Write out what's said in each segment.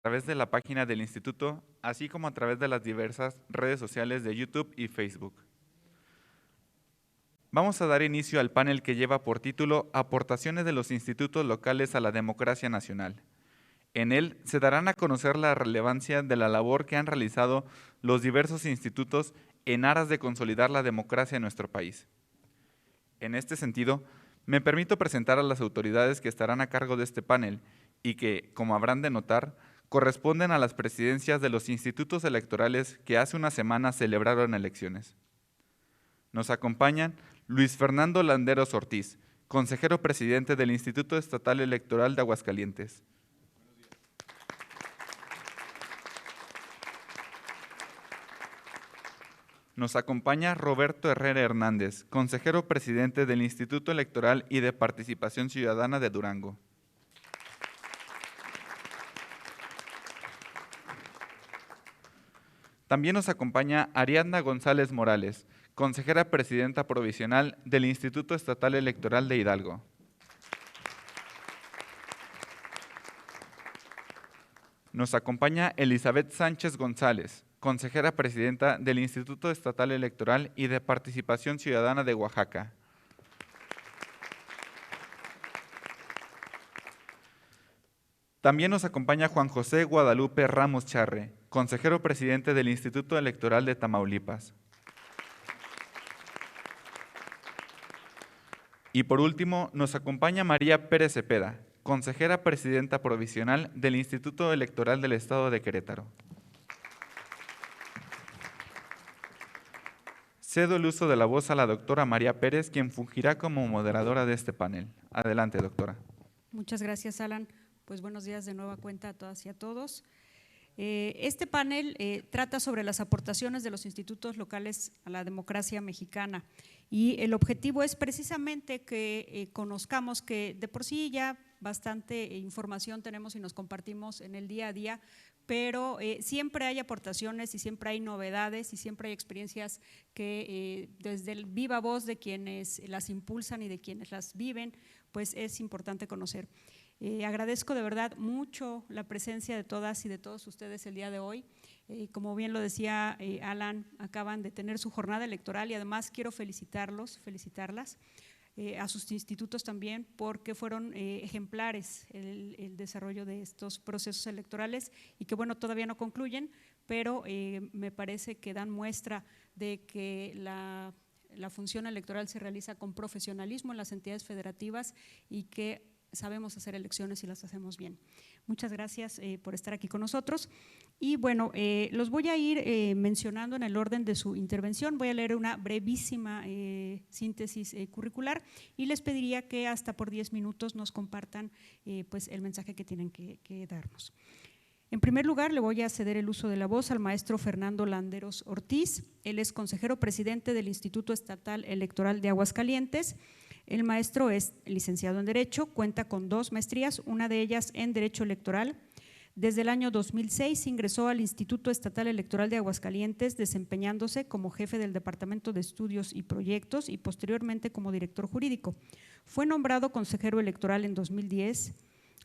través de la página del instituto, así como a través de las diversas redes sociales de YouTube y Facebook. Vamos a dar inicio al panel que lleva por título Aportaciones de los institutos locales a la democracia nacional. En él se darán a conocer la relevancia de la labor que han realizado los diversos institutos en aras de consolidar la democracia en nuestro país. En este sentido, me permito presentar a las autoridades que estarán a cargo de este panel y que, como habrán de notar, corresponden a las presidencias de los institutos electorales que hace una semana celebraron elecciones. Nos acompañan Luis Fernando Landeros Ortiz, consejero presidente del Instituto Estatal Electoral de Aguascalientes. Nos acompaña Roberto Herrera Hernández, consejero presidente del Instituto Electoral y de Participación Ciudadana de Durango. También nos acompaña Ariadna González Morales, consejera presidenta provisional del Instituto Estatal Electoral de Hidalgo. Nos acompaña Elizabeth Sánchez González, consejera presidenta del Instituto Estatal Electoral y de Participación Ciudadana de Oaxaca. También nos acompaña Juan José Guadalupe Ramos Charre, consejero presidente del Instituto Electoral de Tamaulipas. Y por último, nos acompaña María Pérez Cepeda, consejera presidenta provisional del Instituto Electoral del Estado de Querétaro. Cedo el uso de la voz a la doctora María Pérez, quien fungirá como moderadora de este panel. Adelante, doctora. Muchas gracias, Alan. Pues buenos días de nueva cuenta a todas y a todos. Este panel trata sobre las aportaciones de los institutos locales a la democracia mexicana y el objetivo es precisamente que conozcamos que de por sí ya bastante información tenemos y nos compartimos en el día a día, pero siempre hay aportaciones y siempre hay novedades y siempre hay experiencias que desde el viva voz de quienes las impulsan y de quienes las viven, pues es importante conocer. Agradezco de verdad mucho la presencia de todas y de todos ustedes el día de hoy. Como bien lo decía Alan, acaban de tener su jornada electoral y además quiero felicitarlas a sus institutos también porque fueron ejemplares el desarrollo de estos procesos electorales y que bueno, todavía no concluyen, pero me parece que dan muestra de que la función electoral se realiza con profesionalismo en las entidades federativas y que sabemos hacer elecciones y las hacemos bien. Muchas gracias por estar aquí con nosotros. Y bueno, los voy a ir mencionando en el orden de su intervención. Voy a leer una brevísima síntesis curricular y les pediría que hasta por 10 minutos nos compartan pues el mensaje que tienen que darnos. En primer lugar, le voy a ceder el uso de la voz al maestro Fernando Landeros Ortiz. Él es consejero presidente del Instituto Estatal Electoral de Aguascalientes. El maestro es licenciado en Derecho, cuenta con 2 maestrías, una de ellas en Derecho Electoral. Desde el año 2006 ingresó al Instituto Estatal Electoral de Aguascalientes, desempeñándose como jefe del Departamento de Estudios y Proyectos y posteriormente como director jurídico. Fue nombrado consejero electoral en 2010,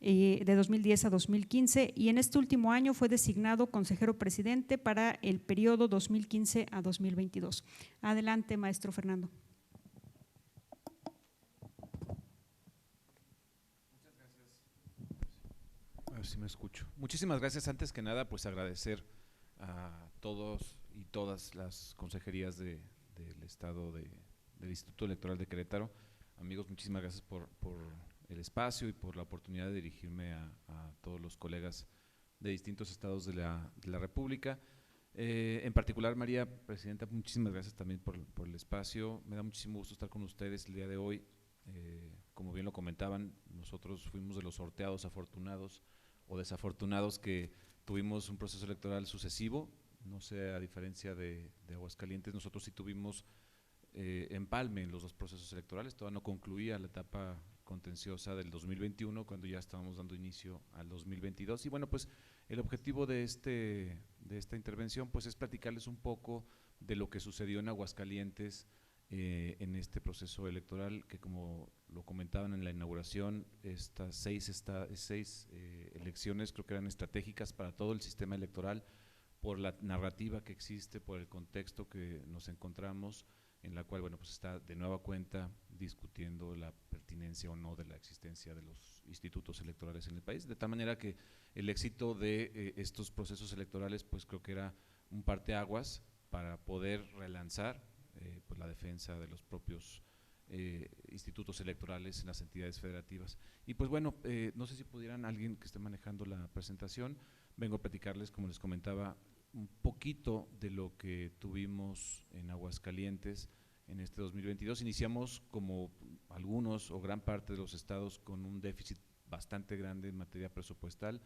de 2010 a 2015 y en este último año fue designado consejero presidente para el periodo 2015 a 2022. Adelante, maestro Fernando. A ver si me escucho. Muchísimas gracias. Antes que nada, pues agradecer a todos y todas las consejerías del Estado del Instituto Electoral de Querétaro. Amigos, muchísimas gracias por el espacio y por la oportunidad de dirigirme a todos los colegas de distintos estados de la República. En particular, María, Presidenta, muchísimas gracias también por el espacio. Me da muchísimo gusto estar con ustedes el día de hoy. Como bien lo comentaban, nosotros fuimos de los sorteados afortunados o desafortunados que tuvimos un proceso electoral sucesivo. No sé, a diferencia de Aguascalientes, nosotros sí tuvimos empalme en los 2 procesos electorales. Todavía no concluía la etapa contenciosa del 2021 cuando ya estábamos dando inicio al 2022 y bueno, pues el objetivo de esta intervención pues es platicarles un poco de lo que sucedió en Aguascalientes en este proceso electoral, que como lo comentaban en la inauguración, estas seis elecciones creo que eran estratégicas para todo el sistema electoral, por la narrativa que existe, por el contexto que nos encontramos, en la cual, bueno, pues está de nueva cuenta discutiendo la pertinencia o no de la existencia de los institutos electorales en el país, de tal manera que el éxito de estos procesos electorales, pues creo que era un parteaguas para poder relanzar pues la defensa de los propios institutos electorales en las entidades federativas. Y pues bueno, no sé si pudieran alguien que esté manejando la presentación, vengo a platicarles, como les comentaba, un poquito de lo que tuvimos en Aguascalientes en este 2022. Iniciamos, como algunos o gran parte de los estados, con un déficit bastante grande en materia presupuestal.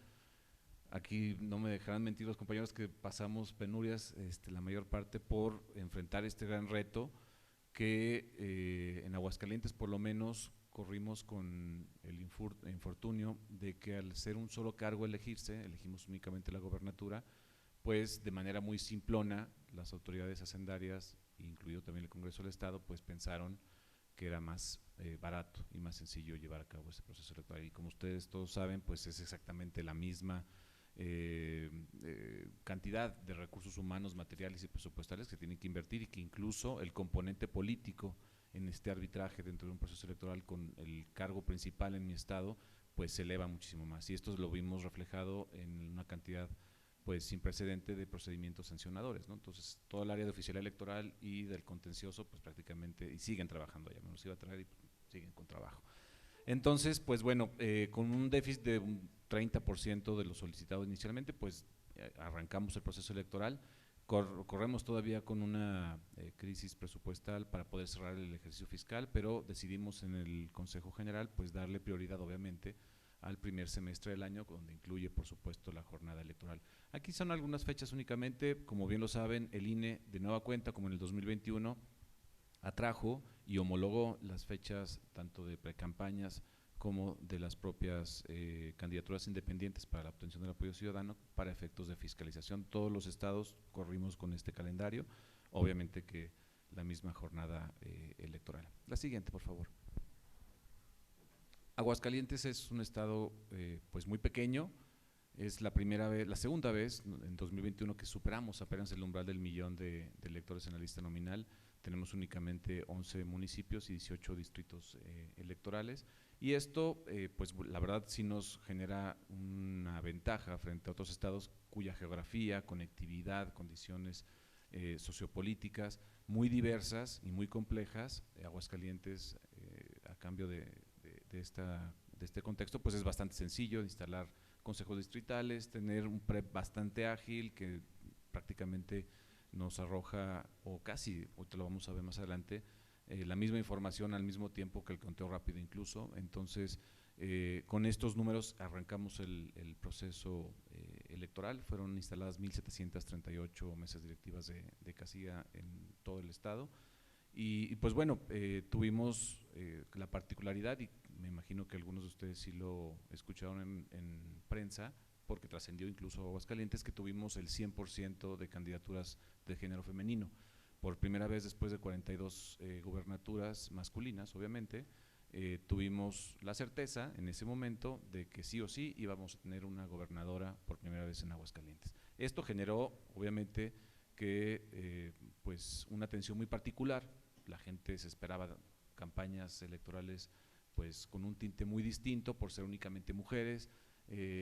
Aquí no me dejarán mentir los compañeros que pasamos penurias la mayor parte por enfrentar este gran reto que en Aguascalientes por lo menos corrimos con el infortunio de que al ser un solo cargo elegirse, elegimos únicamente la gobernatura, pues de manera muy simplona las autoridades hacendarias, incluido también el Congreso del Estado, pues pensaron que era más barato y más sencillo llevar a cabo ese proceso electoral. Y como ustedes todos saben, pues es exactamente la misma cantidad de recursos humanos, materiales y presupuestales que tienen que invertir, y que incluso el componente político en este arbitraje dentro de un proceso electoral con el cargo principal en mi estado, pues se eleva muchísimo más. Y esto lo vimos reflejado en una cantidad pues sin precedente de procedimientos sancionadores, ¿no? Entonces, todo el área de oficialía electoral y del contencioso, pues prácticamente, y siguen trabajando allá, me los iba a traer y siguen con trabajo. Entonces, pues bueno, con un déficit de un 30% de lo solicitado inicialmente, pues arrancamos el proceso electoral, corremos todavía con una crisis presupuestal para poder cerrar el ejercicio fiscal, pero decidimos en el Consejo General pues darle prioridad obviamente al primer semestre del año, donde incluye por supuesto la jornada electoral. Aquí son algunas fechas únicamente, como bien lo saben, el INE de nueva cuenta, como en el 2021, atrajo y homologó las fechas tanto de precampañas como de las propias candidaturas independientes para la obtención del apoyo ciudadano para efectos de fiscalización. Todos los estados corrimos con este calendario, obviamente que la misma jornada electoral. La siguiente, por favor. Aguascalientes es un estado pues muy pequeño, es la segunda vez en 2021 que superamos apenas el umbral del 1,000,000 de electores en la lista nominal. Tenemos únicamente 11 municipios y 18 distritos electorales, y esto pues la verdad sí nos genera una ventaja frente a otros estados cuya geografía, conectividad, condiciones sociopolíticas muy diversas y muy complejas. Aguascalientes a cambio de este contexto pues es bastante sencillo de instalar consejos distritales, tener un PREP bastante ágil que prácticamente nos arroja, o casi, ahorita lo vamos a ver más adelante, la misma información al mismo tiempo que el conteo rápido incluso. Entonces, con estos números arrancamos el proceso electoral. Fueron instaladas 1,738 mesas directivas de casilla en todo el estado. Y pues bueno, tuvimos la particularidad, y me imagino que algunos de ustedes sí lo escucharon en prensa, porque trascendió incluso a Aguascalientes, que tuvimos el 100% de candidaturas de género femenino. Por primera vez después de 42 gubernaturas masculinas, obviamente, tuvimos la certeza en ese momento de que sí o sí íbamos a tener una gobernadora por primera vez en Aguascalientes. Esto generó, obviamente, que pues una atención muy particular. La gente se esperaba campañas electorales pues con un tinte muy distinto por ser únicamente mujeres,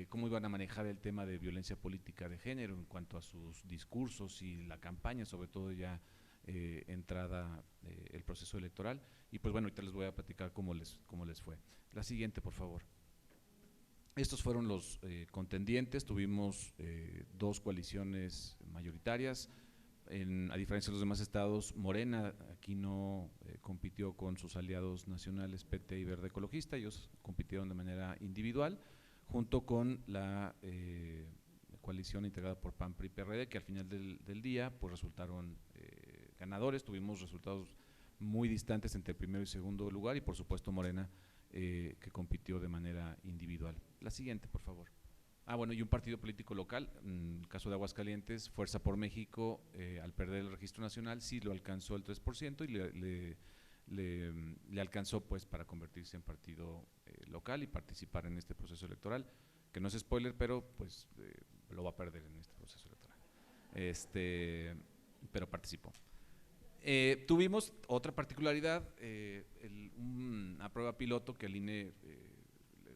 cómo iban a manejar el tema de violencia política de género en cuanto a sus discursos y la campaña, sobre todo ya entrada el proceso electoral. Y pues bueno, ahorita les voy a platicar cómo les fue. La siguiente, por favor. Estos fueron los contendientes. Tuvimos dos coaliciones mayoritarias. A diferencia de los demás estados, Morena aquí no compitió con sus aliados nacionales PT y Verde Ecologista. Ellos compitieron de manera individual junto con la coalición integrada por PAN, PRI y PRD, que al final del día pues resultaron ganadores. Tuvimos resultados muy distantes entre el primero y segundo lugar, y por supuesto Morena que compitió de manera individual. La siguiente, por favor. Bueno, y un partido político local, en el caso de Aguascalientes, Fuerza por México, al perder el registro nacional, sí lo alcanzó el 3% y le alcanzó pues para convertirse en partido local y participar en este proceso electoral, que no es spoiler, pero pues lo va a perder en este proceso electoral. Pero participó. Tuvimos otra particularidad, una prueba piloto que al INE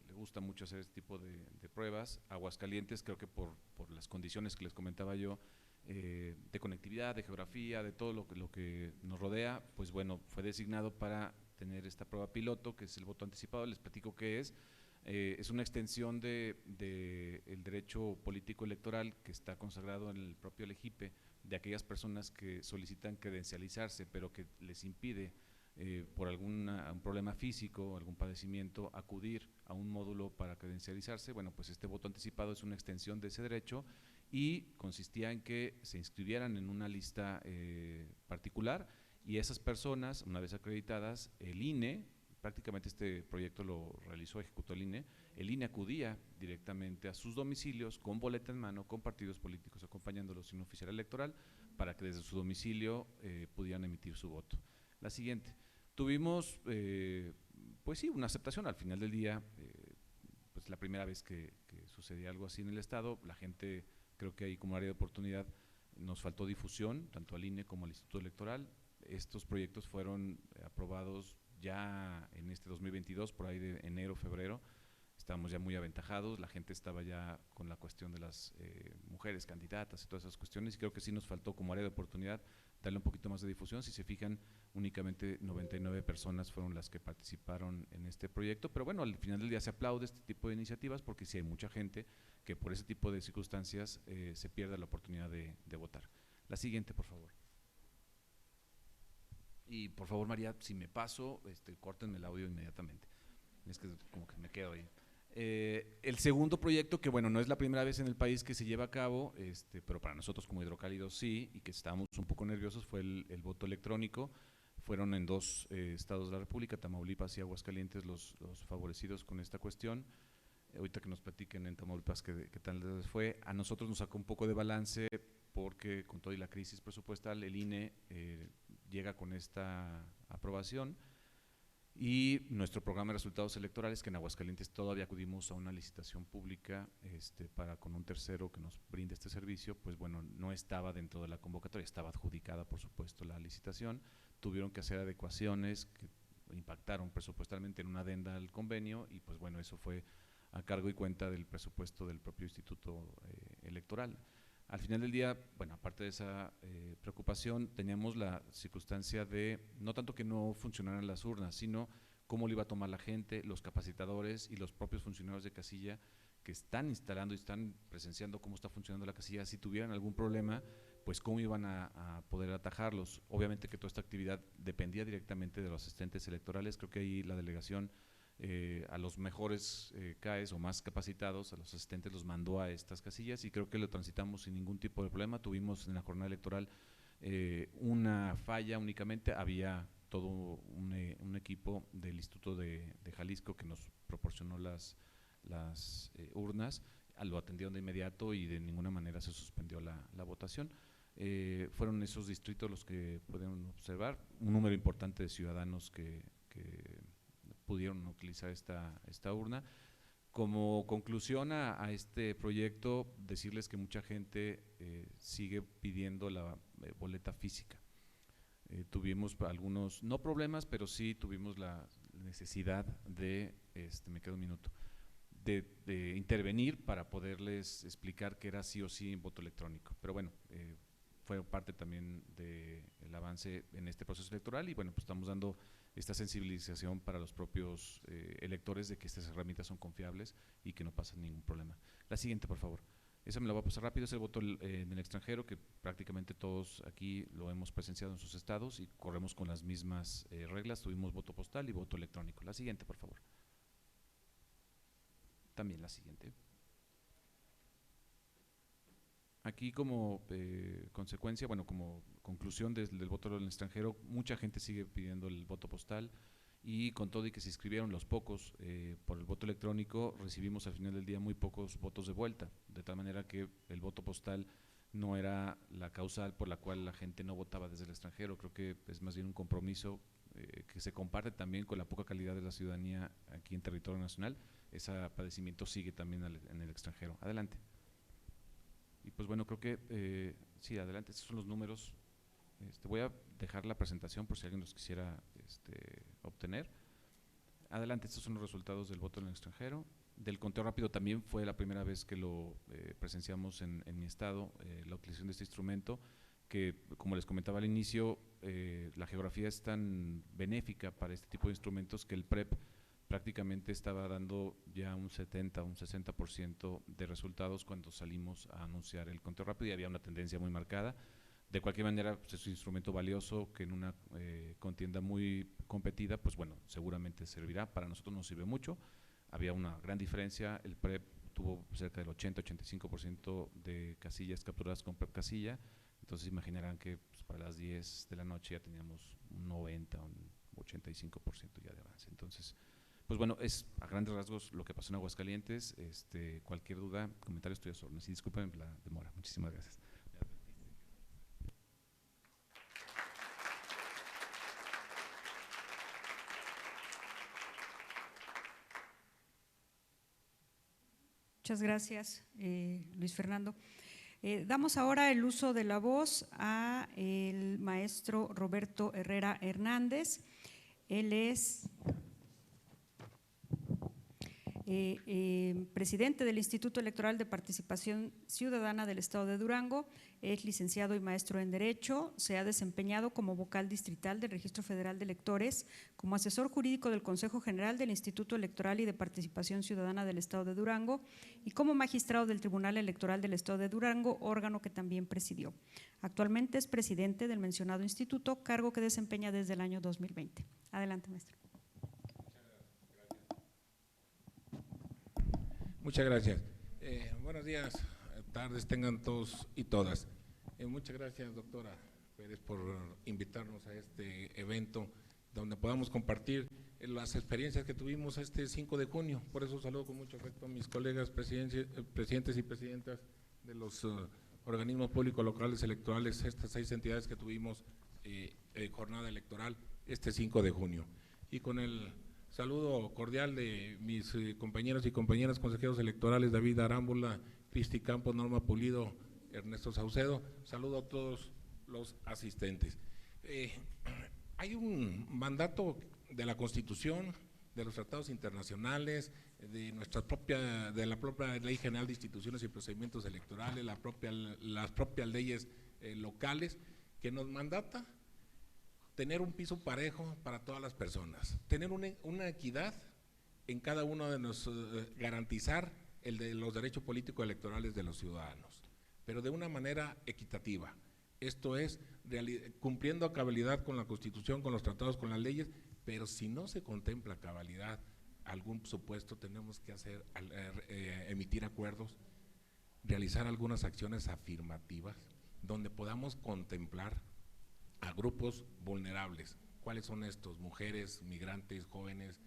le gusta mucho hacer este tipo de pruebas. Aguascalientes, creo que por las condiciones que les comentaba yo, de conectividad, de geografía, de todo lo que nos rodea, pues bueno, fue designado para tener esta prueba piloto, que es el voto anticipado. Les platico qué es. Es una extensión de el derecho político electoral que está consagrado en el propio LEGIPE, de aquellas personas que solicitan credencializarse, pero que les impide por un problema físico, algún padecimiento, acudir a un módulo para credencializarse. Bueno, pues este voto anticipado es una extensión de ese derecho y consistía en que se inscribieran en una lista particular y esas personas, una vez acreditadas, el INE, prácticamente este proyecto lo realizó, ejecutó el INE acudía directamente a sus domicilios con boleta en mano, con partidos políticos acompañándolos sin oficial electoral, para que desde su domicilio pudieran emitir su voto. La siguiente, tuvimos pues sí, una aceptación al final del día, pues la primera vez que sucedía algo así en el Estado, la gente, creo que ahí como área de oportunidad nos faltó difusión, tanto al INE como al Instituto Electoral. Estos proyectos fueron aprobados ya en este 2022, por ahí de enero, febrero. Estábamos ya muy aventajados, la gente estaba ya con la cuestión de las mujeres candidatas y todas esas cuestiones, y creo que sí nos faltó como área de oportunidad darle un poquito más de difusión. Si se fijan, únicamente 99 personas fueron las que participaron en este proyecto, pero bueno, al final del día se aplaude este tipo de iniciativas porque sí hay mucha gente que por ese tipo de circunstancias se pierde la oportunidad de votar. La siguiente, por favor. Y por favor, María, si me paso, córtenme el audio inmediatamente. Es que como que me quedo ahí. El segundo proyecto, que bueno, no es la primera vez en el país que se lleva a cabo, pero para nosotros como Hidrocálidos sí, y que estábamos un poco nerviosos, fue el voto electrónico. Fueron en dos estados de la República, Tamaulipas y Aguascalientes, los favorecidos con esta cuestión. Ahorita que nos platiquen en Tamaulipas qué tal les fue. A nosotros nos sacó un poco de balance porque con toda la crisis presupuestal, el INE llega con esta aprobación. Y nuestro programa de resultados electorales, que en Aguascalientes todavía acudimos a una licitación pública para con un tercero que nos brinde este servicio, pues bueno, no estaba dentro de la convocatoria, estaba adjudicada por supuesto la licitación, tuvieron que hacer adecuaciones que impactaron presupuestalmente en una adenda al convenio y pues bueno, eso fue a cargo y cuenta del presupuesto del propio Instituto Electoral. Al final del día, bueno, aparte de esa preocupación, teníamos la circunstancia de no tanto que no funcionaran las urnas, sino cómo lo iba a tomar la gente, los capacitadores y los propios funcionarios de casilla que están instalando y están presenciando cómo está funcionando la casilla. Si tuvieran algún problema, pues cómo iban a poder atajarlos. Obviamente que toda esta actividad dependía directamente de los asistentes electorales. Creo que ahí la delegación a los mejores CAEs o más capacitados, a los asistentes los mandó a estas casillas y creo que lo transitamos sin ningún tipo de problema. Tuvimos en la jornada electoral una falla únicamente, había todo un equipo del Instituto de Jalisco que nos proporcionó las urnas, lo atendieron de inmediato y de ninguna manera se suspendió la votación. Fueron esos distritos los que pueden observar, un número importante de ciudadanos que pudieron utilizar esta urna. Como conclusión a este proyecto, decirles que mucha gente sigue pidiendo la boleta física. Tuvimos algunos, no problemas, pero sí tuvimos la necesidad de, me queda un minuto, de intervenir para poderles explicar que era sí o sí en voto electrónico. Pero bueno, fue parte también del avance en este proceso electoral y bueno, pues estamos dando esta sensibilización para los propios electores de que estas herramientas son confiables y que no pasa ningún problema. La siguiente, por favor. Esa me la voy a pasar rápido, es el voto en el extranjero, que prácticamente todos aquí lo hemos presenciado en sus estados y corremos con las mismas reglas. Tuvimos voto postal y voto electrónico. La siguiente, por favor. También la siguiente. Aquí como consecuencia, bueno, como conclusión del voto en el extranjero, mucha gente sigue pidiendo el voto postal y con todo y que se inscribieron los pocos por el voto electrónico, recibimos al final del día muy pocos votos de vuelta, de tal manera que el voto postal no era la causal por la cual la gente no votaba desde el extranjero. Creo que es más bien un compromiso que se comparte también con la poca calidad de la ciudadanía aquí en territorio nacional. Ese padecimiento sigue también en el extranjero. Adelante. Y pues bueno, creo que sí, adelante, estos son los números. Voy a dejar la presentación por si alguien los quisiera obtener. Adelante, estos son los resultados del voto en el extranjero. Del conteo rápido también fue la primera vez que lo presenciamos en mi estado, la utilización de este instrumento, que como les comentaba al inicio, la geografía es tan benéfica para este tipo de instrumentos que el PREP prácticamente estaba dando ya un 70, un 60% de resultados cuando salimos a anunciar el conteo rápido y había una tendencia muy marcada. De cualquier manera, pues es un instrumento valioso que en una contienda muy competida, pues bueno, seguramente servirá. Para nosotros nos sirve mucho. Había una gran diferencia, el PREP tuvo cerca del 80-85% de casillas capturadas con PREP casilla, entonces imaginarán que pues, para las 10 de la noche ya teníamos un 90, un 85% ya de avance. Entonces, pues bueno, es a grandes rasgos lo que pasó en Aguascalientes. Cualquier duda, comentario, estoy a sus órdenes. Y disculpen la demora. Muchísimas gracias. Muchas gracias, Luis Fernando. Damos ahora el uso de la voz a el maestro Roberto Herrera Hernández. Él es presidente del Instituto Electoral de Participación Ciudadana del Estado de Durango, es licenciado y maestro en Derecho, se ha desempeñado como vocal distrital del Registro Federal de Electores, como asesor jurídico del Consejo General del Instituto Electoral y de Participación Ciudadana del Estado de Durango y como magistrado del Tribunal Electoral del Estado de Durango, órgano que también presidió. Actualmente es presidente del mencionado instituto, cargo que desempeña desde el año 2020. Adelante, maestro. Muchas gracias. Buenos días, tardes tengan todos y todas. Muchas gracias, doctora Pérez, por invitarnos a este evento donde podamos compartir las experiencias que tuvimos este 5 de junio. Por eso saludo con mucho afecto a mis colegas presidentes y presidentas de los organismos públicos locales electorales, estas 6 entidades que tuvimos jornada electoral este 5 de junio. Y con el saludo cordial de mis compañeros y compañeras consejeros electorales, David Arámbula, Cristi Campos, Norma Pulido, Ernesto Saucedo. Saludo a todos los asistentes. Hay un mandato de la Constitución, de los tratados internacionales, de la propia Ley General de Instituciones y Procedimientos Electorales, las propias leyes locales, que nos mandata tener un piso parejo para todas las personas, tener una equidad en cada uno de nosotros, garantizar el de los derechos políticos electorales de los ciudadanos, pero de una manera equitativa. Esto es, cumpliendo a cabalidad con la Constitución, con los tratados, con las leyes, pero si no se contempla a cabalidad algún supuesto, tenemos que emitir acuerdos, realizar algunas acciones afirmativas, donde podamos contemplar a grupos vulnerables. ¿Cuáles son estos? Mujeres, migrantes, jóvenes,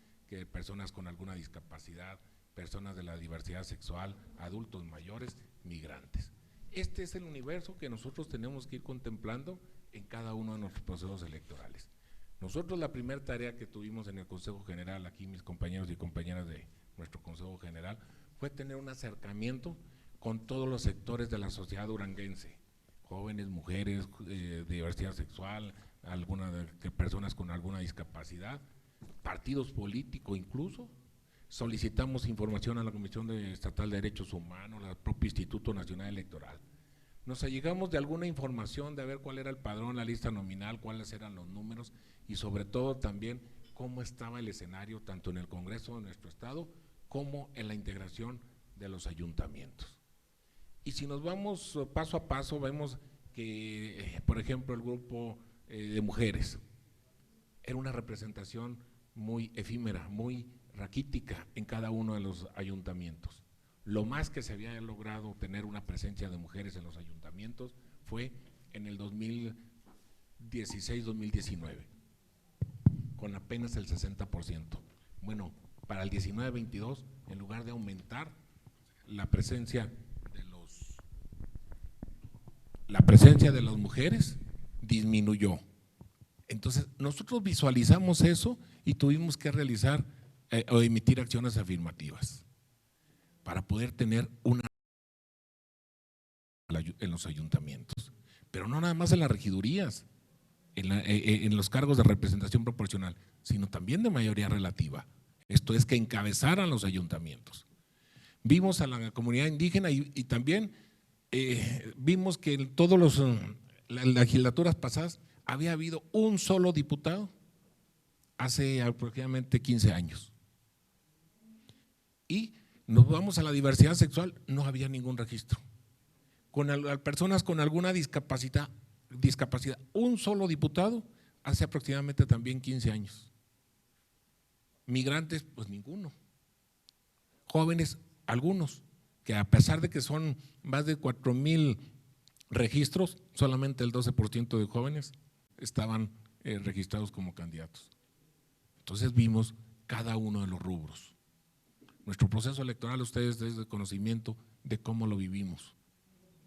personas con alguna discapacidad, personas de la diversidad sexual, adultos mayores, migrantes. Este es el universo que nosotros tenemos que ir contemplando en cada uno de nuestros procesos electorales. Nosotros la primera tarea que tuvimos en el Consejo General, aquí mis compañeros y compañeras de nuestro Consejo General, fue tener un acercamiento con todos los sectores de la sociedad duranguense, jóvenes, mujeres, diversidad sexual, personas con alguna discapacidad, partidos políticos incluso. Solicitamos información a la Comisión Estatal de Derechos Humanos, al propio Instituto Nacional Electoral. Nos allegamos de alguna información de ver cuál era el padrón, la lista nominal, cuáles eran los números y sobre todo también cómo estaba el escenario tanto en el Congreso de nuestro estado como en la integración de los ayuntamientos. Y si nos vamos paso a paso, vemos que, por ejemplo, el grupo de mujeres era una representación muy efímera, muy raquítica en cada uno de los ayuntamientos. Lo más que se había logrado tener una presencia de mujeres en los ayuntamientos fue en el 2016-2019. con apenas el 60%. Bueno, para el 19-22, en lugar de aumentar la presencia de las mujeres, disminuyó. Entonces, nosotros visualizamos eso y tuvimos que realizar o emitir acciones afirmativas para poder tener una en los ayuntamientos, pero no nada más en las regidurías, en los cargos de representación proporcional, sino también de mayoría relativa. Esto es que encabezaran los ayuntamientos. Vimos a la comunidad indígena y también vimos que en todas las legislaturas pasadas había habido un solo diputado hace aproximadamente 15 años. Y nos vamos a la diversidad sexual, no había ningún registro. Con personas con alguna discapacidad, un solo diputado hace aproximadamente también 15 años. Migrantes, pues ninguno. Jóvenes, algunos, que a pesar de que son más de 4,000 registros, solamente el 12% de jóvenes estaban registrados como candidatos. Entonces vimos cada uno de los rubros. Nuestro proceso electoral, ustedes desde conocimiento de cómo lo vivimos.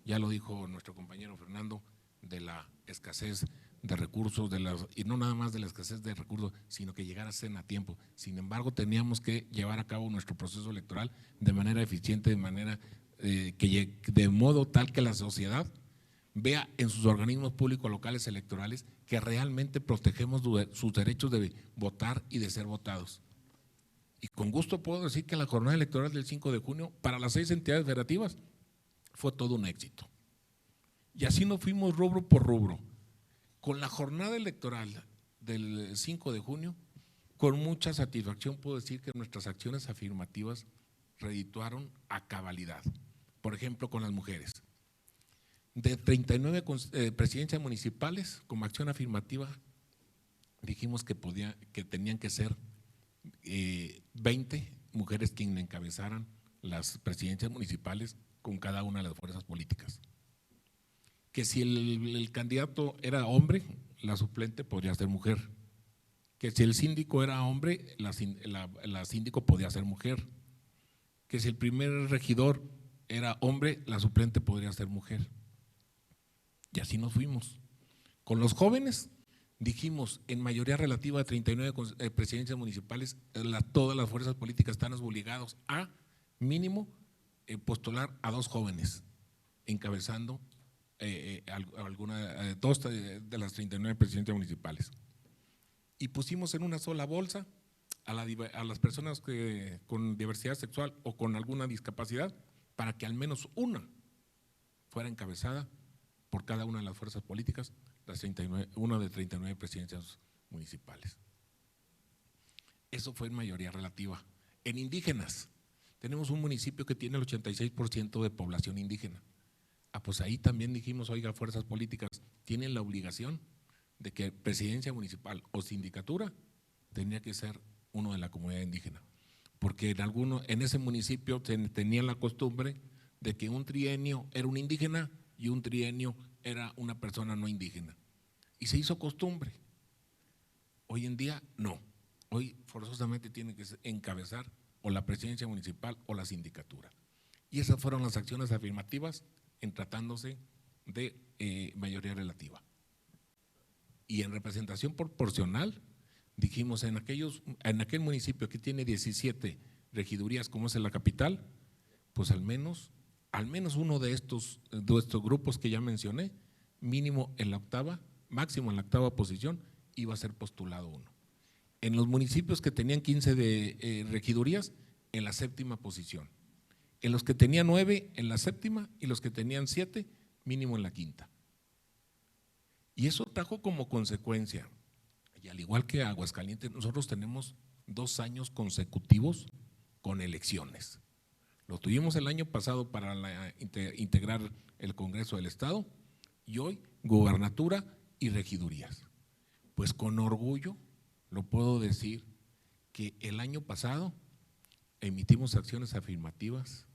Ya lo dijo nuestro compañero Fernando, de la escasez de recursos, y no nada más de la escasez de recursos, sino que llegara a ser a tiempo. Sin embargo, teníamos que llevar a cabo nuestro proceso electoral de manera eficiente, de manera de modo tal que la sociedad vea en sus organismos públicos locales electorales que realmente protegemos sus derechos de votar y de ser votados. Y con gusto puedo decir que la jornada electoral del 5 de junio para las 6 entidades federativas fue todo un éxito. Y así nos fuimos rubro por rubro. Con la jornada electoral del 5 de junio, con mucha satisfacción puedo decir que nuestras acciones afirmativas redituaron a cabalidad. Por ejemplo, con las mujeres. De 39 presidencias municipales, como acción afirmativa, dijimos que tenían que ser 20 mujeres quienes encabezaran las presidencias municipales con cada una de las fuerzas políticas. Que si el candidato era hombre, la suplente podría ser mujer. Que si el síndico era hombre, la síndico podía ser mujer. Que si el primer regidor era hombre, la suplente podría ser mujer. Y así nos fuimos. Con los jóvenes, dijimos, en mayoría relativa de 39 presidencias municipales, todas las fuerzas políticas están obligados a mínimo postular a 2 jóvenes, encabezando dos de las 39 presidencias municipales. Y pusimos en una sola bolsa a las personas con diversidad sexual o con alguna discapacidad para que al menos una fuera encabezada por cada una de las fuerzas políticas, una de 39 presidencias municipales. Eso fue en mayoría relativa. En indígenas, tenemos un municipio que tiene el 86% de población indígena. Pues ahí también dijimos, oiga, fuerzas políticas tienen la obligación de que presidencia municipal o sindicatura tenía que ser uno de la comunidad indígena, porque en ese municipio tenían la costumbre de que un trienio era un indígena y un trienio era una persona no indígena, y se hizo costumbre. Hoy en día no, hoy forzosamente tiene que encabezar o la presidencia municipal o la sindicatura, y esas fueron las acciones afirmativas en tratándose de mayoría relativa. Y en representación proporcional, dijimos en aquel municipio que tiene 17 regidurías como es en la capital, pues al menos uno de estos grupos que ya mencioné, mínimo en la octava, máximo en la octava posición, iba a ser postulado uno. En los municipios que tenían 15 regidurías, en la 7ª posición. En los que tenían 9, en la 7ª, y los que tenían 7, mínimo en la 5ª. Y eso trajo como consecuencia, y al igual que Aguascalientes, nosotros tenemos 2 años consecutivos con elecciones. Lo tuvimos el año pasado para integrar el Congreso del Estado y hoy gobernatura y regidurías. Pues con orgullo lo puedo decir que el año pasado emitimos acciones afirmativas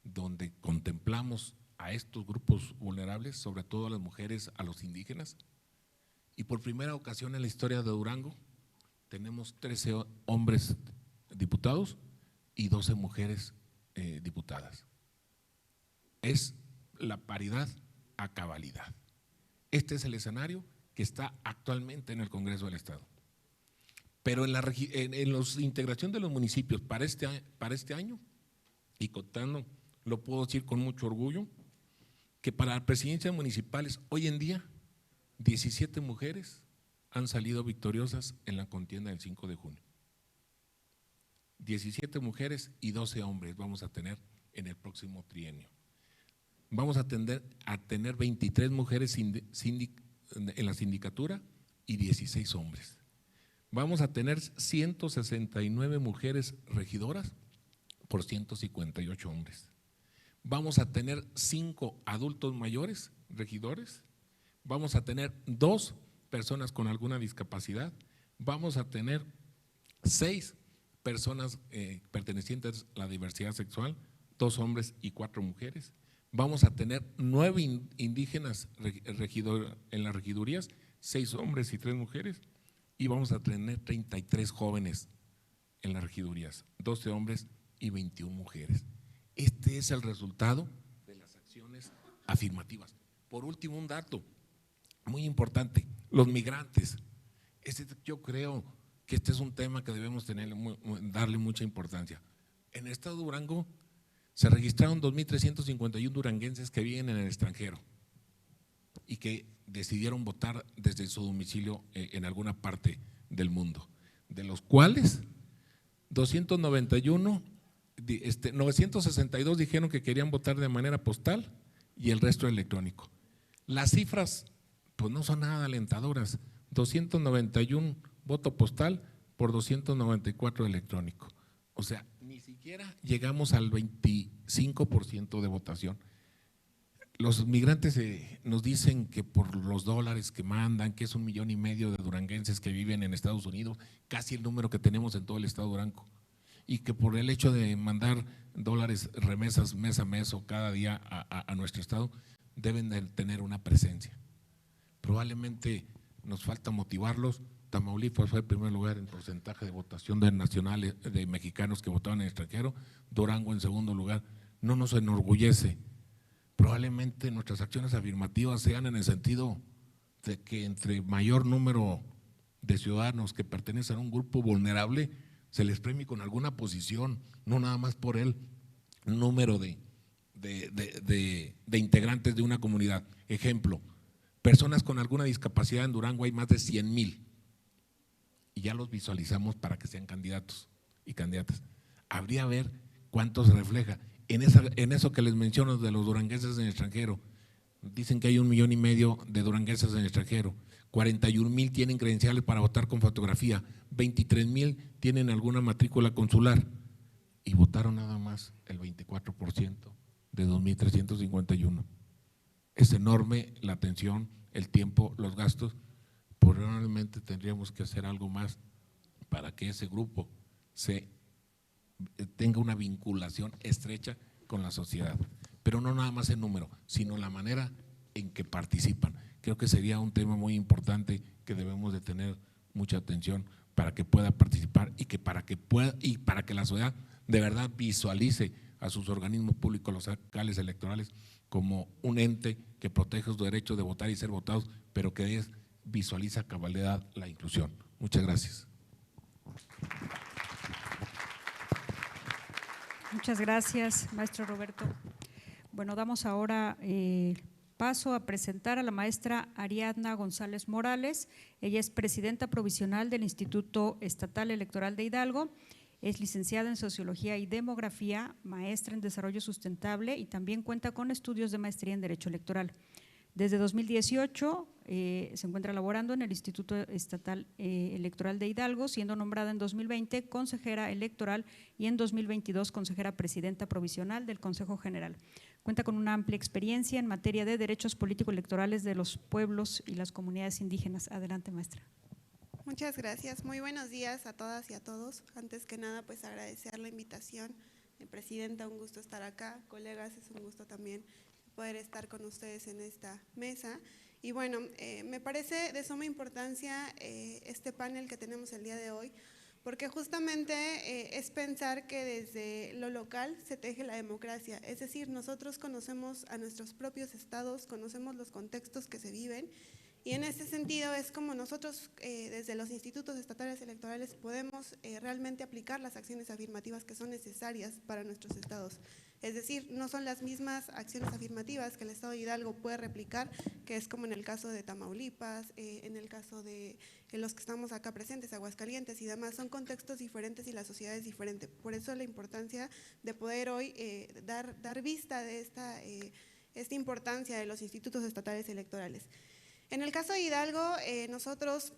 donde contemplamos a estos grupos vulnerables, sobre todo a las mujeres, a los indígenas, y por primera ocasión en la historia de Durango tenemos 13 hombres diputados y 12 mujeres diputadas. Es la paridad a cabalidad. Este es el escenario que está actualmente en el Congreso del Estado. Pero en la integración de los municipios para este año, y contando, lo puedo decir con mucho orgullo, que para las presidencias municipales hoy en día 17 mujeres han salido victoriosas en la contienda del 5 de junio. 17 mujeres y 12 hombres vamos a tener en el próximo trienio. Vamos a tener 23 mujeres en la sindicatura y 16 hombres. Vamos a tener 169 mujeres regidoras por 158 hombres. Vamos a tener 5 adultos mayores regidores. Vamos a tener 2 personas con alguna discapacidad. Vamos a tener 6 personas pertenecientes a la diversidad sexual, 2 hombres y 4 mujeres. Vamos a tener 9 indígenas en las regidurías, 6 hombres y 3 mujeres. Y vamos a tener 33 jóvenes en las regidurías, 12 hombres y 21 mujeres. Este es el resultado de las acciones afirmativas. Por último, un dato muy importante, los migrantes. Yo creo que este es un tema que debemos darle mucha importancia. En el estado de Durango se registraron 2.351 duranguenses que viven en el extranjero y que decidieron votar desde su domicilio en alguna parte del mundo, de los cuales 962 dijeron que querían votar de manera postal y el resto electrónico. Las cifras pues no son nada alentadoras, 291 voto postal por 294 electrónico, o sea, ni siquiera llegamos al 25% de votación. Los migrantes nos dicen que por los dólares que mandan, que es 1,5 millones de duranguenses que viven en Estados Unidos, casi el número que tenemos en todo el estado de Durango, y que por el hecho de mandar dólares, remesas mes a mes o cada día a nuestro estado, deben de tener una presencia. Probablemente nos falta motivarlos. Tamaulipas fue el primer lugar en porcentaje de votación de nacionales, de mexicanos que votaban en el extranjero, Durango en segundo lugar. No nos enorgullece. Probablemente nuestras acciones afirmativas sean en el sentido de que entre mayor número de ciudadanos que pertenecen a un grupo vulnerable se les premie con alguna posición, no nada más por el número de integrantes de una comunidad. Ejemplo, personas con alguna discapacidad en Durango hay más de 100,000 y ya los visualizamos para que sean candidatos y candidatas. Habría que ver cuánto se refleja. En eso que les menciono de los duranguenses en el extranjero, dicen que hay 1,5 millones de duranguenses en el extranjero, 41,000 tienen credenciales para votar con fotografía, 23,000 tienen alguna matrícula consular y votaron nada más el 24% de 2.351. Es enorme la atención, el tiempo, los gastos. Probablemente tendríamos que hacer algo más para que ese grupo tenga una vinculación estrecha con la sociedad, pero no nada más el número, sino la manera en que participan. Creo que sería un tema muy importante que debemos de tener mucha atención para que pueda participar y para que la sociedad de verdad visualice a sus organismos públicos locales electorales como un ente que protege sus derechos de votar y ser votados, pero que visualiza a cabalidad la inclusión. Muchas gracias. Muchas gracias, maestro Roberto. Bueno, damos ahora paso a presentar a la maestra Ariadna González Morales. Ella es presidenta provisional del Instituto Estatal Electoral de Hidalgo, es licenciada en Sociología y Demografía, maestra en Desarrollo Sustentable y también cuenta con estudios de maestría en Derecho Electoral. Desde 2018 se encuentra laborando en el Instituto Estatal Electoral de Hidalgo, siendo nombrada en 2020 consejera electoral y en 2022 consejera presidenta provisional del Consejo General. Cuenta con una amplia experiencia en materia de derechos político-electorales de los pueblos y las comunidades indígenas. Adelante, maestra. Muchas gracias. Muy buenos días a todas y a todos. Antes que nada, pues agradecer la invitación. Presidenta, un gusto estar acá. Colegas, es un gusto también poder estar con ustedes en esta mesa Y bueno, me parece de suma importancia este panel que tenemos el día de hoy, porque justamente es pensar que desde lo local se teje la democracia, es decir, nosotros conocemos a nuestros propios estados, conocemos los contextos que se viven, y en ese sentido es como nosotros desde los institutos estatales electorales podemos realmente aplicar las acciones afirmativas que son necesarias para nuestros estados. Es decir, no son las mismas acciones afirmativas que el estado de Hidalgo puede replicar, que es como en el caso de Tamaulipas, en el caso de los que estamos acá presentes, Aguascalientes y demás, son contextos diferentes y la sociedad es diferente. Por eso la importancia de poder hoy dar vista de esta importancia de los institutos estatales electorales. En el caso de Hidalgo, nosotros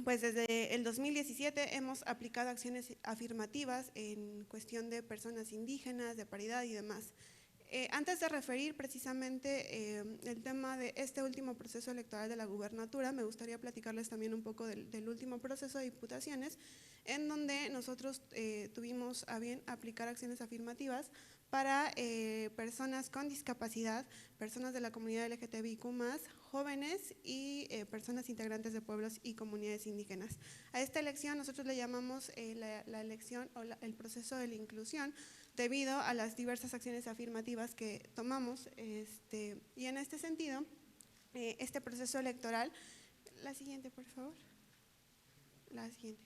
pues desde el 2017 hemos aplicado acciones afirmativas en cuestión de personas indígenas, de paridad y demás. Antes de referir precisamente el tema de este último proceso electoral de la gubernatura, me gustaría platicarles también un poco del último proceso de diputaciones, en donde nosotros tuvimos a bien aplicar acciones afirmativas para personas con discapacidad, personas de la comunidad LGTBIQ+, jóvenes y personas integrantes de pueblos y comunidades indígenas. A esta elección nosotros le llamamos la elección o el proceso de la inclusión, debido a las diversas acciones afirmativas que tomamos. Y en este sentido, este proceso electoral, la siguiente por favor, la siguiente.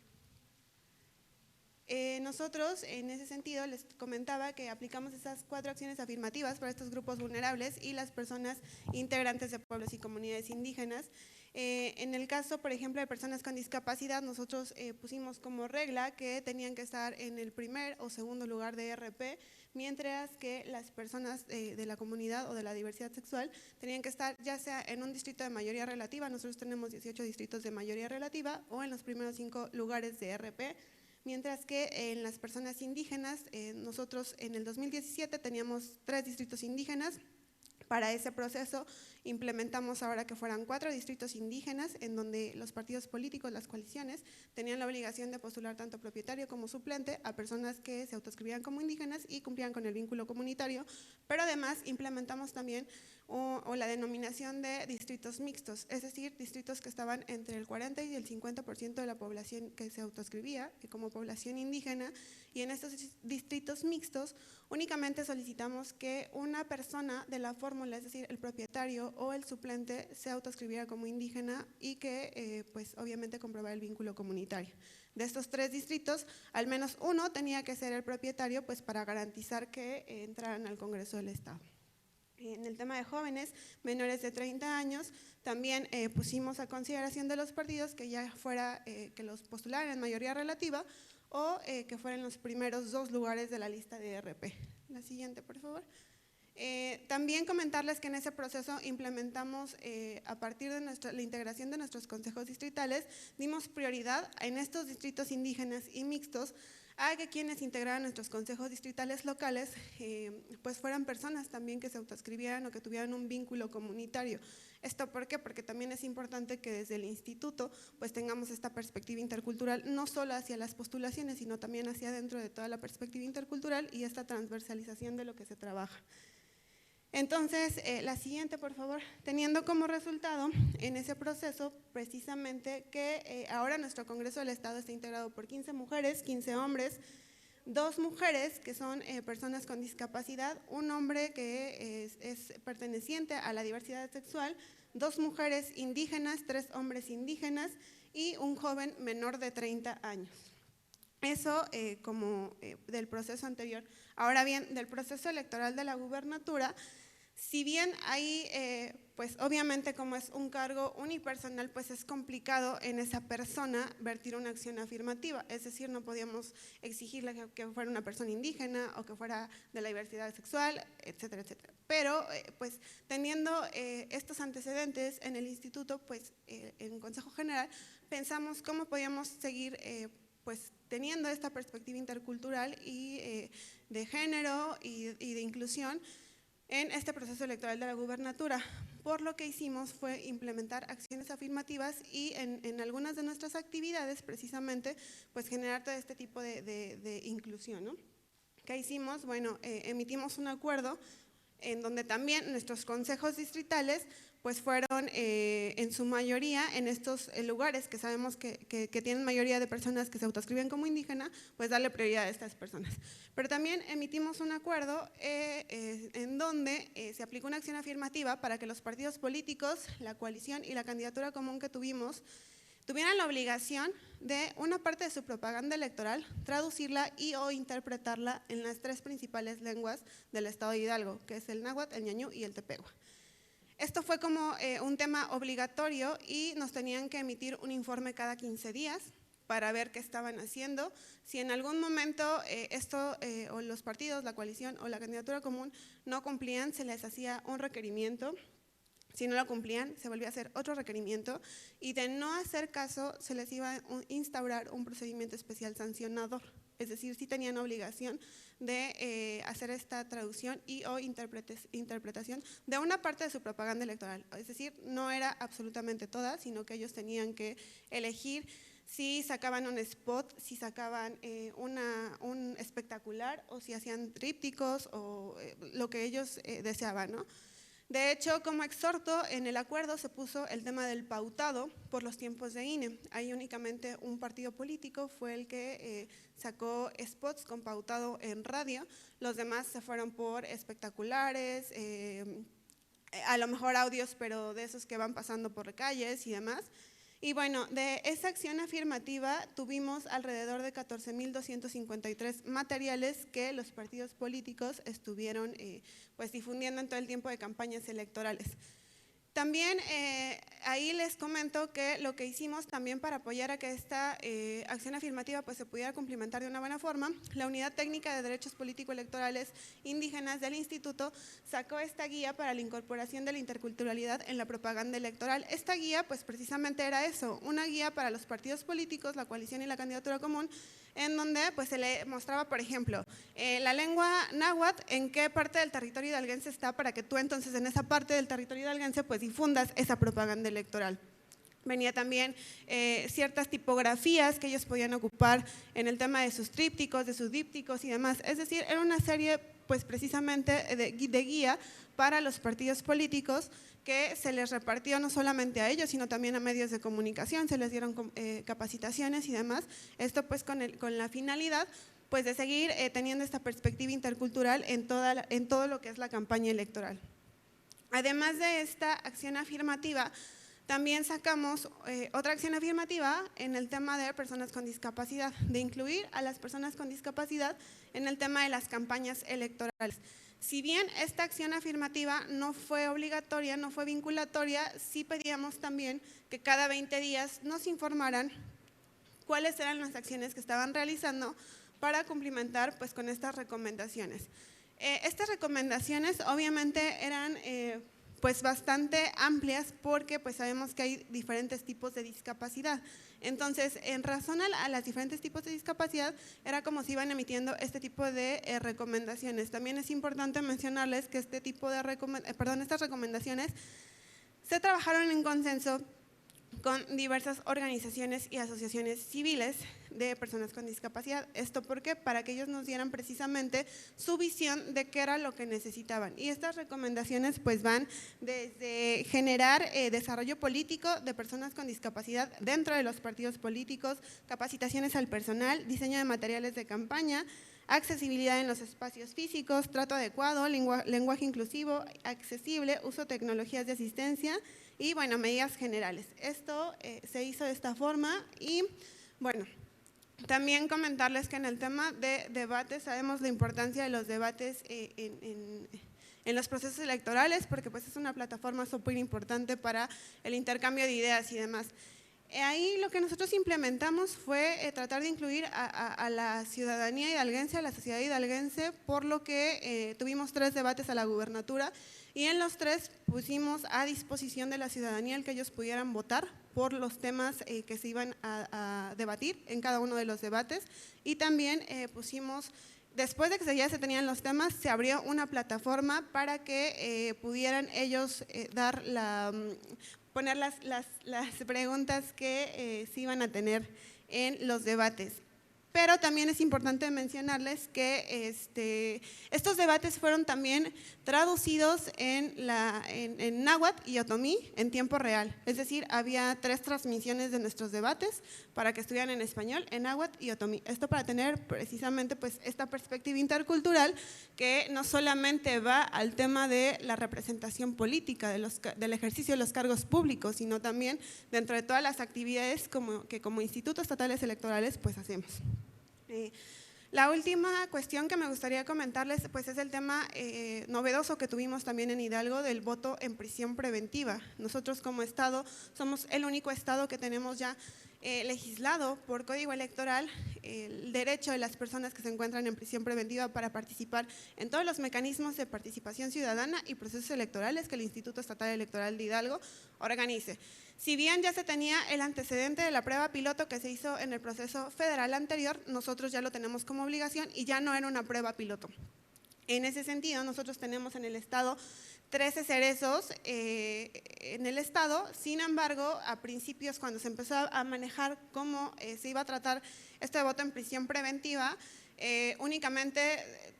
Nosotros, en ese sentido, les comentaba que aplicamos esas 4 acciones afirmativas para estos grupos vulnerables y las personas integrantes de pueblos y comunidades indígenas. En el caso, por ejemplo, de personas con discapacidad, nosotros pusimos como regla que tenían que estar en el primer o segundo lugar de RP, mientras que las personas de la comunidad o de la diversidad sexual tenían que estar ya sea en un distrito de mayoría relativa, nosotros tenemos 18 distritos de mayoría relativa, o en los primeros 5 lugares de RP. Mientras que en las personas indígenas, nosotros en el 2017 teníamos 3 distritos indígenas. Para ese proceso implementamos ahora que fueran 4 distritos indígenas, en donde los partidos políticos, las coaliciones, tenían la obligación de postular tanto propietario como suplente a personas que se autoescribían como indígenas y cumplían con el vínculo comunitario, pero además implementamos también la denominación de distritos mixtos, es decir, distritos que estaban entre el 40 y el 50% de la población que se autoescribía como población indígena, y en estos distritos mixtos únicamente solicitamos que una persona de la fórmula, es decir, el propietario o el suplente, se autoescribiera como indígena y que pues obviamente comprobara el vínculo comunitario. De estos 3 distritos, al menos uno tenía que ser el propietario, pues para garantizar que entraran al Congreso del Estado. En el tema de jóvenes menores de 30 años, también pusimos a consideración de los partidos que ya fuera que los postularan en mayoría relativa o que fueran los primeros 2 lugares de la lista de RP. La siguiente, por favor. También comentarles que en ese proceso implementamos, a partir de la integración de nuestros consejos distritales, dimos prioridad en estos distritos indígenas y mixtos a que quienes integraran nuestros consejos distritales locales pues fueran personas también que se autoescribieran o que tuvieran un vínculo comunitario. ¿Esto por qué? Porque también es importante que desde el instituto pues tengamos esta perspectiva intercultural, no solo hacia las postulaciones, sino también hacia dentro de toda la perspectiva intercultural y esta transversalización de lo que se trabaja. Entonces, la siguiente, por favor. Teniendo como resultado en ese proceso precisamente que ahora nuestro Congreso del Estado está integrado por 15 mujeres, 15 hombres, 2 mujeres que son personas con discapacidad, un hombre que es perteneciente a la diversidad sexual, 2 mujeres indígenas, 3 hombres indígenas y un joven menor de 30 años. Eso como del proceso anterior. Ahora bien, del proceso electoral de la gubernatura, si bien ahí, pues obviamente como es un cargo unipersonal, pues es complicado en esa persona vertir una acción afirmativa, es decir, no podíamos exigirle que fuera una persona indígena o que fuera de la diversidad sexual, etcétera, etcétera. Pero pues teniendo estos antecedentes en el instituto, pues en Consejo General, pensamos cómo podíamos seguir pues teniendo esta perspectiva intercultural y de género y de inclusión en este proceso electoral de la gubernatura. Por lo que hicimos fue implementar acciones afirmativas y en algunas de nuestras actividades precisamente pues generar todo este tipo de inclusión, ¿no? ¿Qué hicimos? Bueno, emitimos un acuerdo en donde también nuestros consejos distritales pues fueron en su mayoría en estos lugares que sabemos que tienen mayoría de personas que se autoescriben como indígena, pues darle prioridad a estas personas. Pero también emitimos un acuerdo en donde se aplicó una acción afirmativa para que los partidos políticos, la coalición y la candidatura común que tuvieran la obligación de una parte de su propaganda electoral traducirla y o interpretarla en las 3 principales lenguas del estado de Hidalgo, que es el náhuatl, el ñañú y el tepehua. Esto fue como un tema obligatorio y nos tenían que emitir un informe cada 15 días para ver qué estaban haciendo. Si en algún momento o los partidos, la coalición o la candidatura común no cumplían, se les hacía un requerimiento. Si no lo cumplían, se volvía a hacer otro requerimiento y de no hacer caso, se les iba a instaurar un procedimiento especial sancionador. Es decir, sí tenían obligación de hacer esta traducción y o interpretación de una parte de su propaganda electoral. Es decir, no era absolutamente toda, sino que ellos tenían que elegir si sacaban un spot, si sacaban un espectacular o si hacían trípticos o lo que ellos deseaban, ¿no? De hecho, como exhorto, en el acuerdo se puso el tema del pautado por los tiempos de INE. Ahí únicamente un partido político fue el que sacó spots con pautado en radio, los demás se fueron por espectaculares, a lo mejor audios, pero de esos que van pasando por calles y demás. Y bueno, de esa acción afirmativa tuvimos alrededor de 14,253 materiales que los partidos políticos estuvieron pues difundiendo en todo el tiempo de campañas electorales. También ahí les comento que lo que hicimos también para apoyar a que esta acción afirmativa pues, se pudiera cumplimentar de una buena forma, la Unidad Técnica de Derechos Político-Electorales Indígenas del Instituto sacó esta guía para la incorporación de la interculturalidad en la propaganda electoral. Esta guía pues precisamente era eso, una guía para los partidos políticos, la coalición y la candidatura común, en donde pues, se le mostraba, por ejemplo, la lengua náhuatl, en qué parte del territorio hidalguense está, para que tú entonces en esa parte del territorio hidalguense pues difundas esa propaganda electoral. Venía también ciertas tipografías que ellos podían ocupar en el tema de sus trípticos, de sus dípticos y demás. Es decir, era una serie pues precisamente de guía para los partidos políticos que se les repartió no solamente a ellos, sino también a medios de comunicación, se les dieron capacitaciones y demás. Esto pues con la finalidad pues de seguir teniendo esta perspectiva intercultural en todo lo que es la campaña electoral. Además de esta acción afirmativa, también sacamos otra acción afirmativa en el tema de personas con discapacidad, de incluir a las personas con discapacidad en el tema de las campañas electorales. Si bien esta acción afirmativa no fue obligatoria, no fue vinculatoria, sí pedíamos también que cada 20 días nos informaran cuáles eran las acciones que estaban realizando para cumplimentar pues, con estas recomendaciones. Estas recomendaciones obviamente eran pues bastante amplias porque pues sabemos que hay diferentes tipos de discapacidad. Entonces, en razón a los diferentes tipos de discapacidad, era como se iban emitiendo este tipo de recomendaciones. También es importante mencionarles que estas recomendaciones se trabajaron en consenso con diversas organizaciones y asociaciones civiles de personas con discapacidad. ¿Esto por qué? Para que ellos nos dieran precisamente su visión de qué era lo que necesitaban. Y estas recomendaciones pues van desde generar desarrollo político de personas con discapacidad dentro de los partidos políticos, capacitaciones al personal, diseño de materiales de campaña, accesibilidad en los espacios físicos, trato adecuado, lenguaje inclusivo, accesible, uso de tecnologías de asistencia y, bueno, medidas generales. Esto se hizo de esta forma y, bueno, también comentarles que en el tema de debates sabemos la importancia de los debates en los procesos electorales porque pues, es una plataforma súper importante para el intercambio de ideas y demás. Ahí lo que nosotros implementamos fue tratar de incluir a la ciudadanía hidalguense, a la sociedad hidalguense, por lo que tuvimos 3 debates a la gubernatura y en los 3 pusimos a disposición de la ciudadanía el que ellos pudieran votar por los temas que se iban a debatir en cada uno de los debates y también pusimos… Después de que ya se tenían los temas, se abrió una plataforma para que pudieran ellos poner las preguntas que se iban a tener en los debates. Pero también es importante mencionarles que estos debates fueron también traducidos en náhuatl y otomí en tiempo real. Es decir, había 3 transmisiones de nuestros debates para que estuvieran en español, en náhuatl y otomí. Esto para tener precisamente pues, esta perspectiva intercultural que no solamente va al tema de la representación política, del ejercicio de los cargos públicos, sino también dentro de todas las actividades que como institutos estatales electorales pues hacemos. La última cuestión que me gustaría comentarles pues es el tema novedoso que tuvimos también en Hidalgo del voto en prisión preventiva. Nosotros como Estado somos el único Estado que tenemos ya legislado por Código Electoral el derecho de las personas que se encuentran en prisión preventiva para participar en todos los mecanismos de participación ciudadana y procesos electorales que el Instituto Estatal Electoral de Hidalgo organice. Si bien ya se tenía el antecedente de la prueba piloto que se hizo en el proceso federal anterior, nosotros ya lo tenemos como obligación y ya no era una prueba piloto. En ese sentido, nosotros tenemos en el Estado 13 cerezos en el Estado. Sin embargo, a principios, cuando se empezó a manejar cómo se iba a tratar este voto en prisión preventiva, únicamente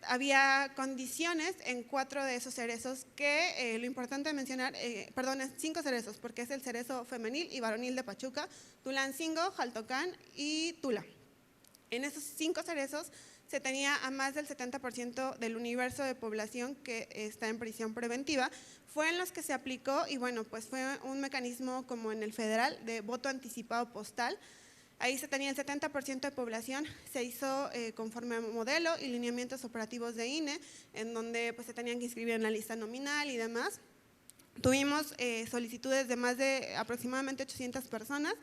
había condiciones en 4 de esos cerezos que lo importante de mencionar, perdón, es 5 cerezos, porque es el cerezo femenil y varonil de Pachuca, Tulancingo, Jaltocán y Tula. En esos 5 cerezos se tenía a más del 70% del universo de población que está en prisión preventiva, fue en los que se aplicó y bueno, pues fue un mecanismo como en el federal de voto anticipado postal. Ahí se tenía el 70% de población, se hizo conforme a modelo y lineamientos operativos de INE, en donde pues, se tenían que inscribir en la lista nominal y demás. Tuvimos solicitudes de más de aproximadamente 800 personas,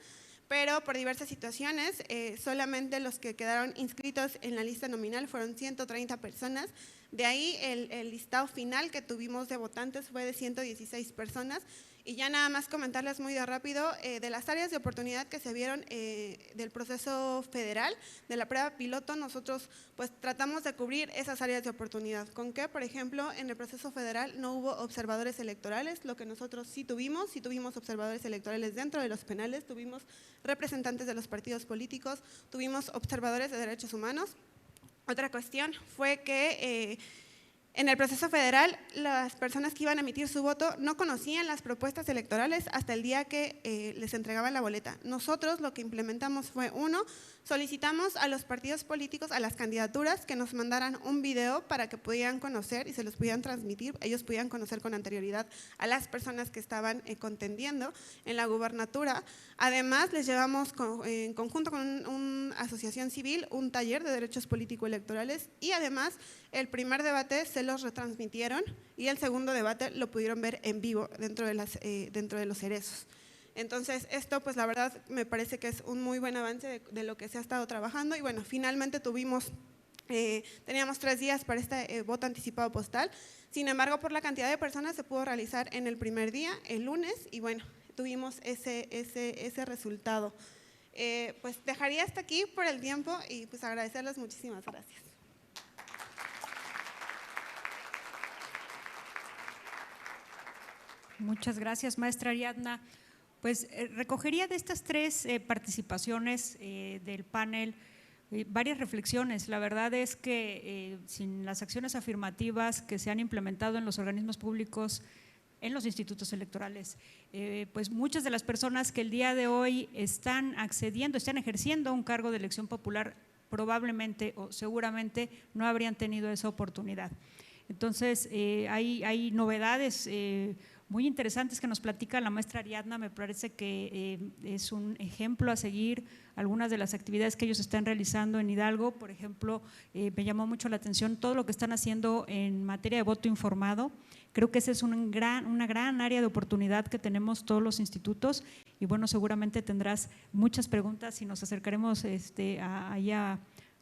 pero por diversas situaciones, solamente los que quedaron inscritos en la lista nominal fueron 130 personas. De ahí el listado final que tuvimos de votantes fue de 116 personas. Y ya nada más comentarles muy de rápido de las áreas de oportunidad que se vieron del proceso federal, de la prueba piloto, nosotros pues tratamos de cubrir esas áreas de oportunidad. ¿Con qué? Por ejemplo, en el proceso federal no hubo observadores electorales, lo que nosotros sí tuvimos observadores electorales dentro de los penales, tuvimos representantes de los partidos políticos, tuvimos observadores de derechos humanos. Otra cuestión fue que en el proceso federal, las personas que iban a emitir su voto no conocían las propuestas electorales hasta el día que les entregaban la boleta. Nosotros lo que implementamos fue, 1, solicitamos a los partidos políticos, a las candidaturas, que nos mandaran un video para que pudieran conocer y se los pudieran transmitir, ellos pudieran conocer con anterioridad a las personas que estaban contendiendo en la gubernatura. Además, les llevamos en conjunto con una asociación civil un taller de derechos político-electorales y además el primer debate se los retransmitieron y el segundo debate lo pudieron ver en vivo dentro de los cerezos. Entonces, esto pues la verdad me parece que es un muy buen avance de lo que se ha estado trabajando y bueno, finalmente teníamos 3 días para este voto anticipado postal, sin embargo, por la cantidad de personas se pudo realizar en el primer día, el lunes, y bueno, tuvimos ese resultado. Pues dejaría hasta aquí por el tiempo y pues agradecerles, muchísimas gracias. Muchas gracias, maestra Ariadna. Pues recogería de estas 3 participaciones del panel varias reflexiones. La verdad es que sin las acciones afirmativas que se han implementado en los organismos públicos, en los institutos electorales, pues muchas de las personas que el día de hoy están ejerciendo un cargo de elección popular, probablemente o seguramente no habrían tenido esa oportunidad. Entonces, hay novedades muy interesantes que nos platica la maestra Ariadna. Me parece que es un ejemplo a seguir algunas de las actividades que ellos están realizando en Hidalgo. Por ejemplo, me llamó mucho la atención todo lo que están haciendo en materia de voto informado. Creo que esa es una gran área de oportunidad que tenemos todos los institutos y bueno, seguramente tendrás muchas preguntas y nos acercaremos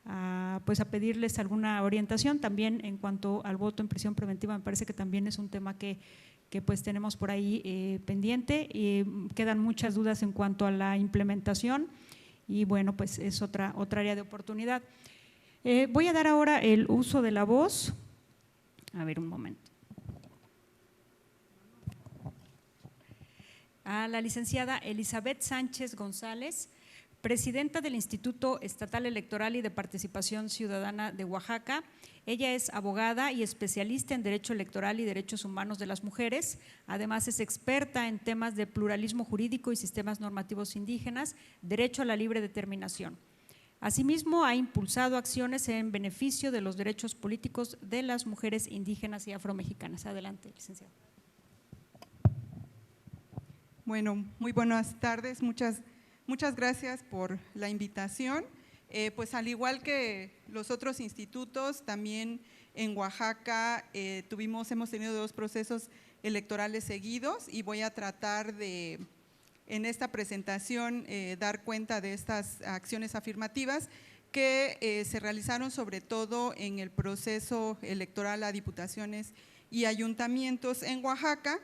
a pedirles alguna orientación. También en cuanto al voto en prisión preventiva, me parece que también es un tema que pues tenemos por ahí pendiente. Quedan muchas dudas en cuanto a la implementación y bueno, pues es otra área de oportunidad. Voy a dar ahora el uso de la voz. A ver, un momento. A la licenciada Elizabeth Sánchez González, presidenta del Instituto Estatal Electoral y de Participación Ciudadana de Oaxaca. Ella es abogada y especialista en Derecho Electoral y Derechos Humanos de las Mujeres. Además, es experta en temas de pluralismo jurídico y sistemas normativos indígenas, derecho a la libre determinación. Asimismo, ha impulsado acciones en beneficio de los derechos políticos de las mujeres indígenas y afromexicanas. Adelante, licenciada. Bueno, muy buenas tardes. Muchas gracias por la invitación. Pues al igual que los otros institutos, también en Oaxaca hemos tenido 2 procesos electorales seguidos y voy a tratar de, en esta presentación, dar cuenta de estas acciones afirmativas que se realizaron sobre todo en el proceso electoral a diputaciones y ayuntamientos en Oaxaca.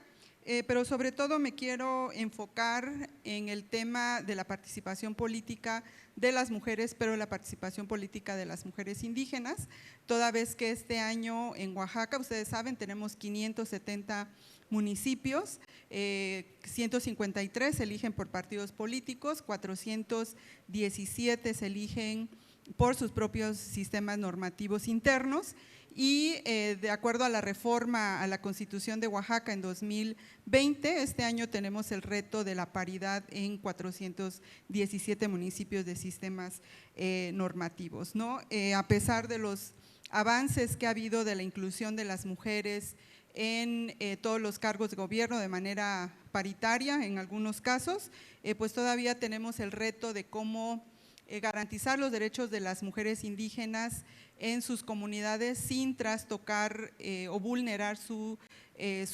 Pero sobre todo me quiero enfocar en el tema de la participación política de las mujeres, pero la participación política de las mujeres indígenas, toda vez que este año en Oaxaca, ustedes saben, tenemos 570 municipios, 153 se eligen por partidos políticos, 417 se eligen por sus propios sistemas normativos internos. Y de acuerdo a la reforma a la Constitución de Oaxaca en 2020, este año tenemos el reto de la paridad en 417 municipios de sistemas normativos, ¿no? A pesar de los avances que ha habido de la inclusión de las mujeres en todos los cargos de gobierno de manera paritaria en algunos casos, pues todavía tenemos el reto de cómo garantizar los derechos de las mujeres indígenas en sus comunidades sin trastocar o vulnerar su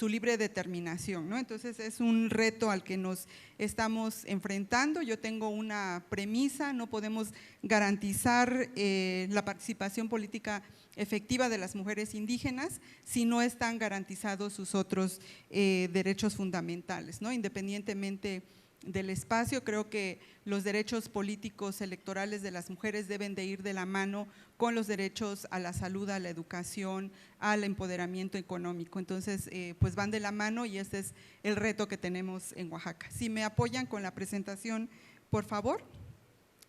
libre determinación, ¿no? Entonces es un reto al que nos estamos enfrentando. Yo tengo una premisa: no podemos garantizar la participación política efectiva de las mujeres indígenas si no están garantizados sus otros derechos fundamentales, ¿no? Independientemente del espacio, creo que los derechos políticos electorales de las mujeres deben de ir de la mano con los derechos a la salud, a la educación, al empoderamiento económico. Entonces, pues van de la mano y este es el reto que tenemos en Oaxaca. Si me apoyan con la presentación, por favor.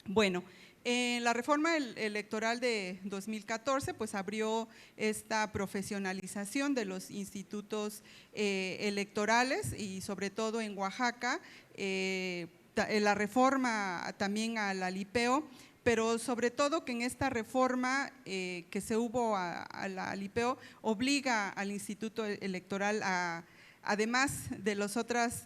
Bueno, la reforma electoral de 2014 pues abrió esta profesionalización de los institutos electorales y sobre todo en Oaxaca, la reforma también a la LIPEO, pero sobre todo que en esta reforma que se hubo a la LIPEO obliga al Instituto Electoral a, además de las otras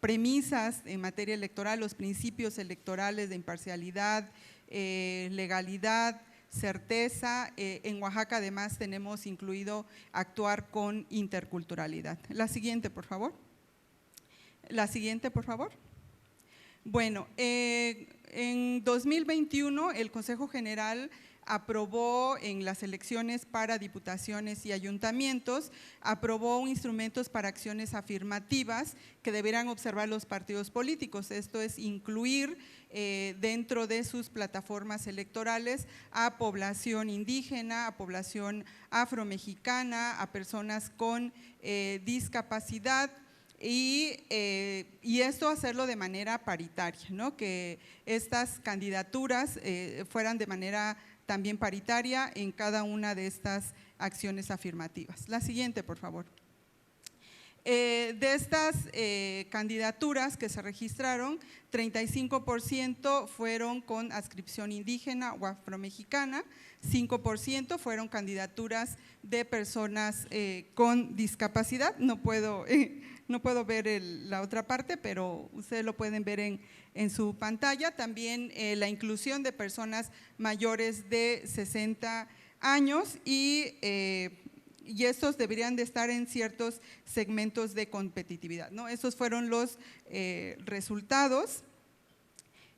premisas en materia electoral, los principios electorales de imparcialidad, legalidad, certeza. En Oaxaca además tenemos incluido actuar con interculturalidad. La siguiente, por favor. La siguiente, por favor. Bueno, en 2021 el Consejo General aprobó en las elecciones para diputaciones y ayuntamientos, aprobó instrumentos para acciones afirmativas que deberán observar los partidos políticos. Esto es incluir dentro de sus plataformas electorales a población indígena, a población afromexicana, a personas con discapacidad, y esto hacerlo de manera paritaria, ¿no? Que estas candidaturas fueran de manera también paritaria en cada una de estas acciones afirmativas. La siguiente, por favor. De estas candidaturas que se registraron, 35% fueron con adscripción indígena o afromexicana, 5% fueron candidaturas de personas con discapacidad. No puedo ver la otra parte, pero ustedes lo pueden ver en su pantalla. También la inclusión de personas mayores de 60 años y estos deberían de estar en ciertos segmentos de competitividad, ¿no? Esos fueron los resultados.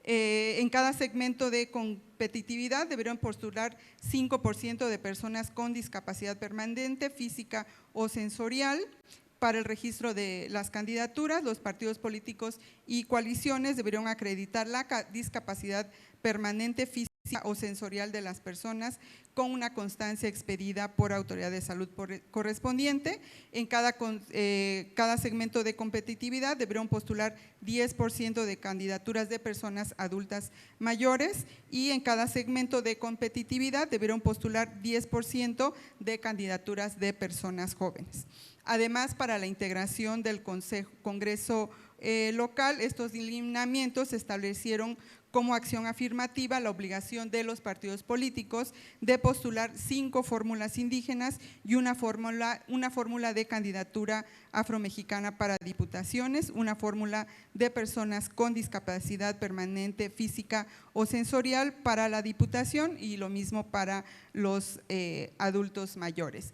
En cada segmento de competitividad deberían postular 5% de personas con discapacidad permanente, física o sensorial. Para el registro de las candidaturas, los partidos políticos y coaliciones deberían acreditar la discapacidad permanente, física o sensorial de las personas con una constancia expedida por autoridad de salud correspondiente. En cada segmento de competitividad deberán postular 10% de candidaturas de personas adultas mayores y en cada segmento de competitividad deberán postular 10% de candidaturas de personas jóvenes. Además, para la integración del Congreso local, estos lineamientos se establecieron como acción afirmativa la obligación de los partidos políticos de postular 5 fórmulas indígenas y una fórmula de candidatura afromexicana para diputaciones, una fórmula de personas con discapacidad permanente física o sensorial para la diputación y lo mismo para los adultos mayores.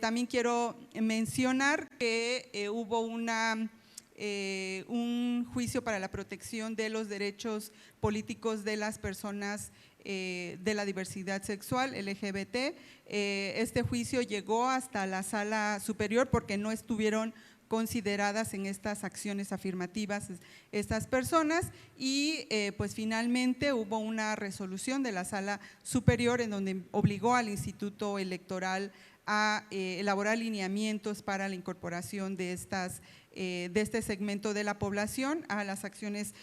También quiero mencionar que hubo un juicio para la protección de los derechos políticos de las personas de la diversidad sexual LGBT. Este juicio llegó hasta la Sala Superior porque no estuvieron consideradas en estas acciones afirmativas estas personas y pues finalmente hubo una resolución de la Sala Superior en donde obligó al Instituto Electoral a elaborar lineamientos para la incorporación de este segmento de la población a las acciones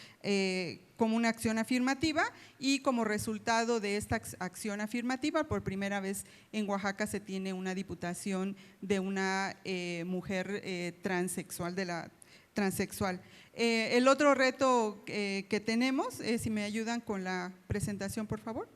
como una acción afirmativa y como resultado de esta acción afirmativa, por primera vez en Oaxaca se tiene una diputación de una mujer transexual, transexual. El otro reto que tenemos, si me ayudan con la presentación, por favor.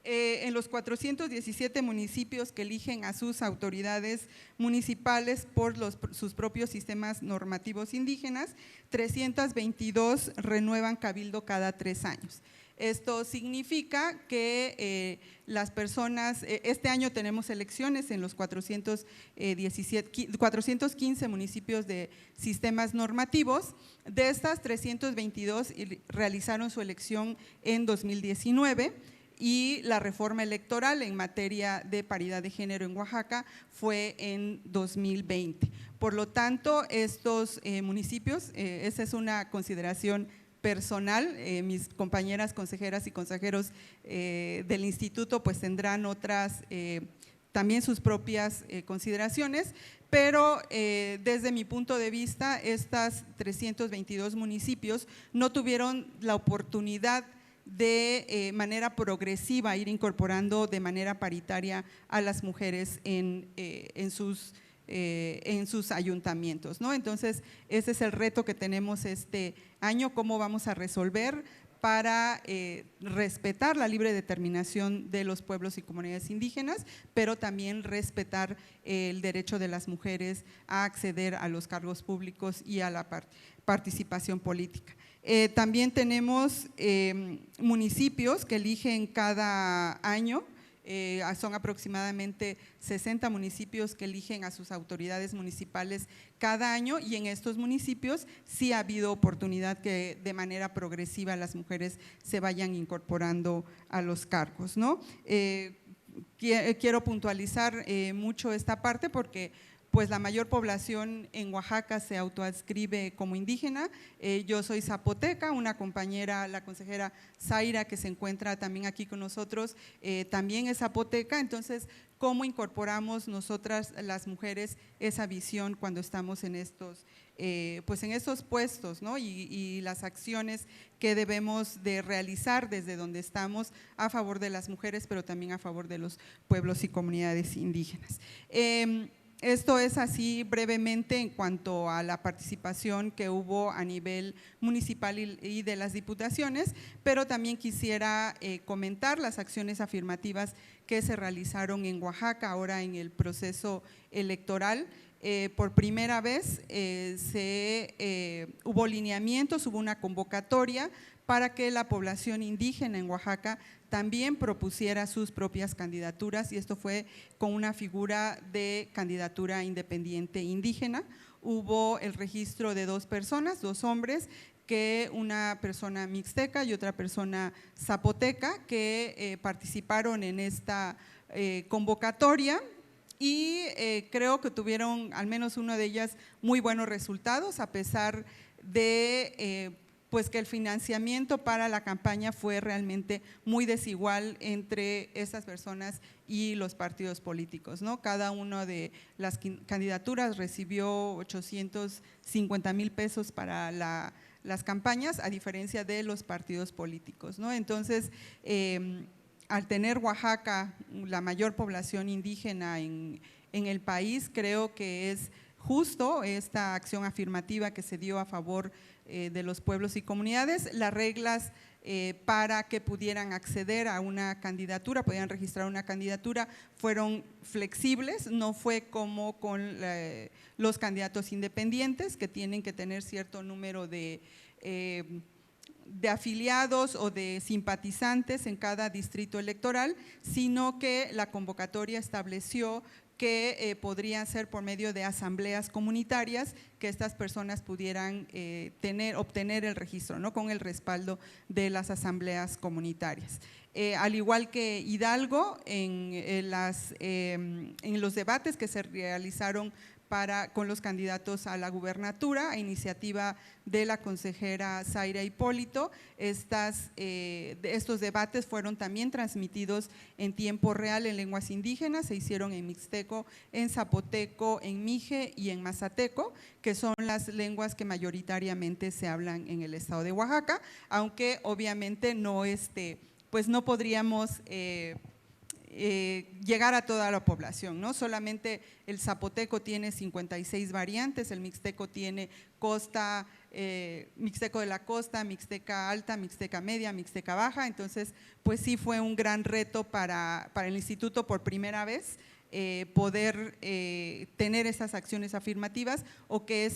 En los 417 municipios que eligen a sus autoridades municipales por sus propios sistemas normativos indígenas, 322 renuevan cabildo cada 3 años. Esto significa que las personas, este año tenemos elecciones en los 415 municipios de sistemas normativos, de estas 322 realizaron su elección en 2019, y la reforma electoral en materia de paridad de género en Oaxaca fue en 2020. Por lo tanto, estos municipios, esa es una consideración personal, mis compañeras consejeras y consejeros del instituto pues tendrán otras, también sus propias consideraciones, pero desde mi punto de vista, estas 322 municipios no tuvieron la oportunidad de manera progresiva ir incorporando de manera paritaria a las mujeres en sus ayuntamientos, ¿no? Entonces, ese es el reto que tenemos este año, cómo vamos a resolver para respetar la libre determinación de los pueblos y comunidades indígenas, pero también respetar el derecho de las mujeres a acceder a los cargos públicos y a la participación política. También tenemos municipios que eligen cada año, son aproximadamente 60 municipios que eligen a sus autoridades municipales cada año y en estos municipios sí ha habido oportunidad que de manera progresiva las mujeres se vayan incorporando a los cargos, ¿no? Quiero puntualizar mucho esta parte porque pues la mayor población en Oaxaca se autoadscribe como indígena. Yo soy zapoteca, una compañera, la consejera Zaira, que se encuentra también aquí con nosotros, también es zapoteca. Entonces, ¿cómo incorporamos nosotras las mujeres esa visión cuando estamos en estos, pues en estos puestos, ¿no? Y las acciones que debemos de realizar desde donde estamos a favor de las mujeres, pero también a favor de los pueblos y comunidades indígenas. Esto es así brevemente en cuanto a la participación que hubo a nivel municipal y de las diputaciones, pero también quisiera comentar las acciones afirmativas que se realizaron en Oaxaca ahora en el proceso electoral. Por primera vez hubo lineamientos, hubo una convocatoria para que la población indígena en Oaxaca también propusiera sus propias candidaturas y esto fue con una figura de candidatura independiente indígena. Hubo el registro de 2 personas, 2 hombres, que una persona mixteca y otra persona zapoteca que participaron en esta convocatoria y creo que tuvieron al menos una de ellas muy buenos resultados a pesar de pues que el financiamiento para la campaña fue realmente muy desigual entre esas personas y los partidos políticos, ¿no? Cada una de las candidaturas recibió 850,000 pesos para las campañas, a diferencia de los partidos políticos, ¿no? Entonces, al tener Oaxaca la mayor población indígena en el país, creo que es justo esta acción afirmativa que se dio a favor de los pueblos y comunidades. Las reglas para que pudieran acceder a una candidatura, pudieran registrar una candidatura, fueron flexibles, no fue como con los candidatos independientes, que tienen que tener cierto número de afiliados o de simpatizantes en cada distrito electoral, sino que la convocatoria estableció que podrían ser por medio de asambleas comunitarias que estas personas pudieran obtener el registro, ¿no? Con el respaldo de las asambleas comunitarias. Al igual que Hidalgo, en los debates que se realizaron con los candidatos a la gubernatura, a iniciativa de la consejera Zaira Hipólito, estos debates fueron también transmitidos en tiempo real en lenguas indígenas, se hicieron en mixteco, en zapoteco, en mije y en mazateco, que son las lenguas que mayoritariamente se hablan en el estado de Oaxaca, aunque obviamente pues no podríamos llegar a toda la población, ¿no? Solamente el zapoteco tiene 56 variantes, el mixteco tiene mixteco de la costa, mixteca alta, mixteca media, mixteca baja, entonces pues sí fue un gran reto para el instituto por primera vez poder tener estas acciones afirmativas o que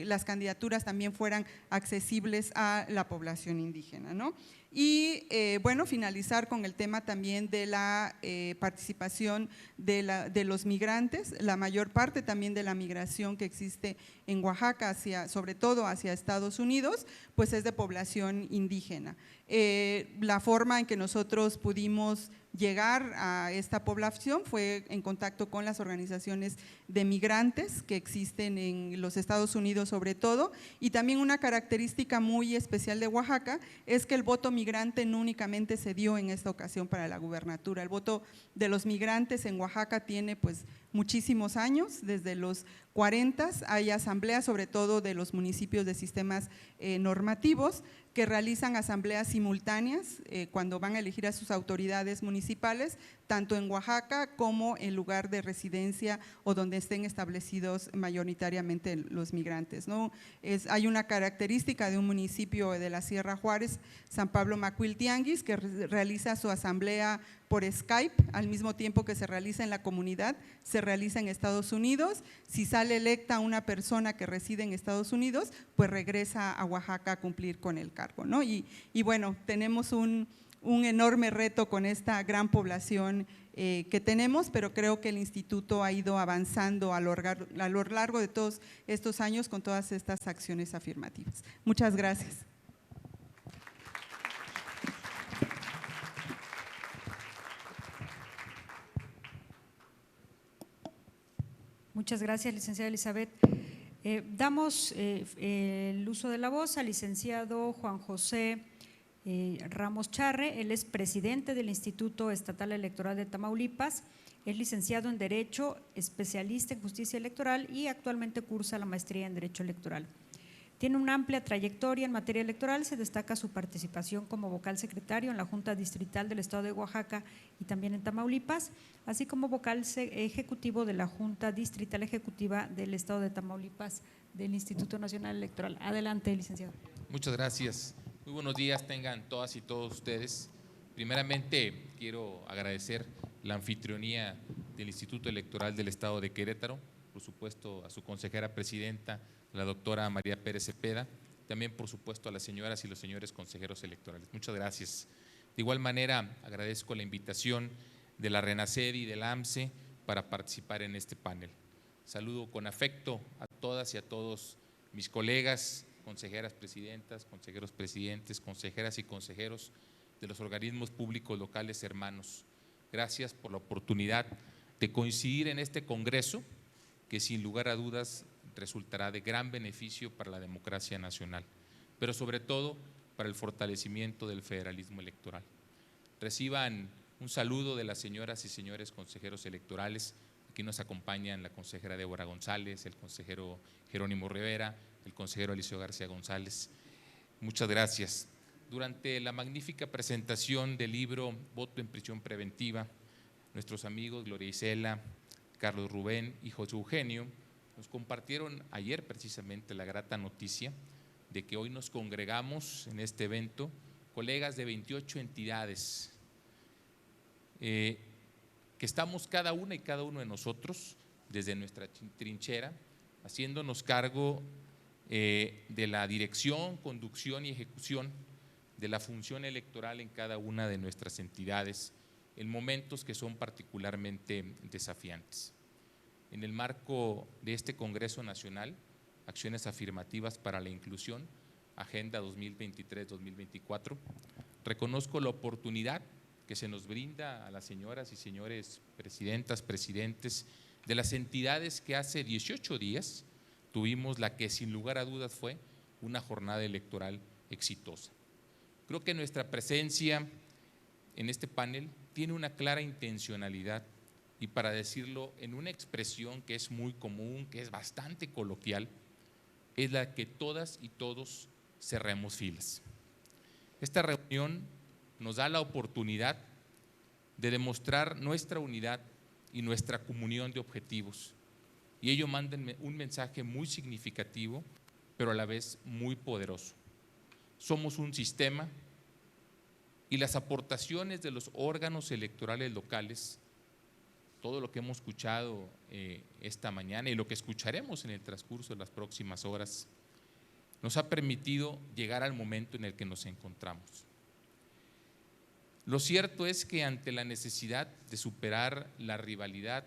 las candidaturas también fueran accesibles a la población indígena, ¿no? Y bueno, finalizar con el tema también de la participación de los migrantes. La mayor parte también de la migración que existe en Oaxaca, sobre todo hacia Estados Unidos, pues es de población indígena. La forma en que nosotros pudimos llegar a esta población fue en contacto con las organizaciones de migrantes que existen en los Estados Unidos sobre todo, y también una característica muy especial de Oaxaca es que el voto migrante no únicamente se dio en esta ocasión para la gubernatura, el voto de los migrantes en Oaxaca tiene pues muchísimos años, desde los 40 hay asambleas, sobre todo de los municipios de sistemas normativos, que realizan asambleas simultáneas cuando van a elegir a sus autoridades municipales, tanto en Oaxaca como en lugar de residencia o donde estén establecidos mayoritariamente los migrantes, ¿no? Hay una característica de un municipio de la Sierra Juárez, San Pablo Macuiltianguis, que realiza su asamblea por Skype, al mismo tiempo que se realiza en la comunidad, se realiza en Estados Unidos. Si sale electa una persona que reside en Estados Unidos, pues regresa a Oaxaca a cumplir con el cargo, ¿no? Y bueno, tenemos un enorme reto con esta gran población que tenemos, pero creo que el instituto ha ido avanzando a lo largo de todos estos años con todas estas acciones afirmativas. Muchas gracias. Muchas gracias, licenciada Elizabeth. Damos el uso de la voz al licenciado Juan José Ramos Charre. Él es presidente del Instituto Estatal Electoral de Tamaulipas, es licenciado en Derecho, especialista en Justicia Electoral y actualmente cursa la maestría en Derecho Electoral. Tiene una amplia trayectoria en materia electoral, se destaca su participación como vocal secretario en la Junta Distrital del Estado de Oaxaca y también en Tamaulipas, así como vocal ejecutivo de la Junta Distrital Ejecutiva del Estado de Tamaulipas del Instituto Nacional Electoral. Adelante, licenciado. Muchas gracias. Muy buenos días tengan todas y todos ustedes. Primeramente, quiero agradecer la anfitrionía del Instituto Electoral del Estado de Querétaro, por supuesto a su consejera presidenta, la doctora María Pérez Cepeda, también por supuesto a las señoras y los señores consejeros electorales. Muchas gracias. De igual manera, agradezco la invitación de la RENACED y de la AMCE para participar en este panel. Saludo con afecto a todas y a todos mis colegas, consejeras presidentas, consejeros presidentes, consejeras y consejeros de los organismos públicos locales hermanos. Gracias por la oportunidad de coincidir en este congreso que sin lugar a dudas resultará de gran beneficio para la democracia nacional. pero sobre todo para el fortalecimiento del federalismo electoral. Reciban un saludo de las señoras y señores consejeros electorales. Aquí nos acompañan la consejera Débora González, el consejero Jerónimo Rivera, el consejero Eliseo García González. Muchas gracias. Durante la magnífica presentación del libro Voto en Prisión Preventiva, nuestros amigos Gloria Isela, Carlos Rubén y José Eugenio nos compartieron ayer precisamente la grata noticia de que hoy nos congregamos en este evento colegas de 28 entidades, que estamos cada una y cada uno de nosotros desde nuestra trinchera haciéndonos cargo de la dirección, conducción y ejecución de la función electoral en cada una de nuestras entidades en momentos que son particularmente desafiantes. En el marco de este Congreso Nacional, Acciones Afirmativas para la Inclusión, Agenda 2023-2024, reconozco la oportunidad que se nos brinda a las señoras y señores presidentas, presidentes de las entidades que hace 18 días tuvimos la que sin lugar a dudas fue una jornada electoral exitosa. Creo que nuestra presencia en este panel tiene una clara intencionalidad y, para decirlo en una expresión que es muy común, que es bastante coloquial, es la que todas y todos cerremos filas. Esta reunión nos da la oportunidad de demostrar nuestra unidad y nuestra comunión de objetivos, y ello manda un mensaje muy significativo, pero a la vez muy poderoso. Somos un sistema y las aportaciones de los órganos electorales locales, todo lo que hemos escuchado esta mañana y lo que escucharemos en el transcurso de las próximas horas, nos ha permitido llegar al momento en el que nos encontramos. Lo cierto es que ante la necesidad de superar la rivalidad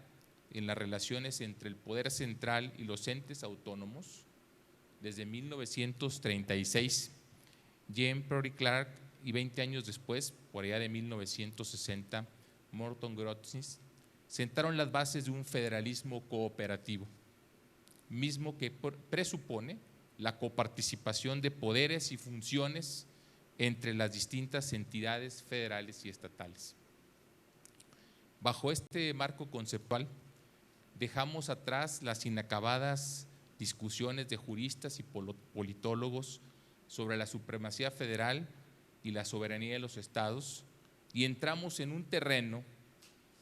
en las relaciones entre el poder central y los entes autónomos, desde 1936, James Perry Clark, y 20 años después, por allá de 1960, Morton Grotius, sentaron las bases de un federalismo cooperativo, mismo que presupone la coparticipación de poderes y funciones entre las distintas entidades federales y estatales. Bajo este marco conceptual, dejamos atrás las inacabadas discusiones de juristas y politólogos sobre la supremacía federal y la soberanía de los estados y entramos en un terreno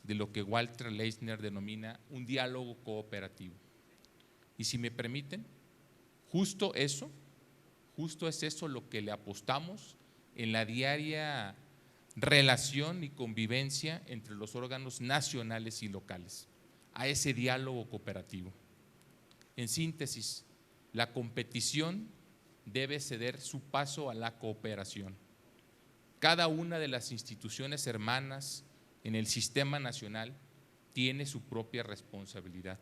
de lo que Walter Leisner denomina un diálogo cooperativo. Y si me permiten, justo es eso lo que le apostamos en la diaria relación y convivencia entre los órganos nacionales y locales, a ese diálogo cooperativo. En síntesis, la competición debe ceder su paso a la cooperación. Cada una de las instituciones hermanas en el sistema nacional tiene su propia responsabilidad,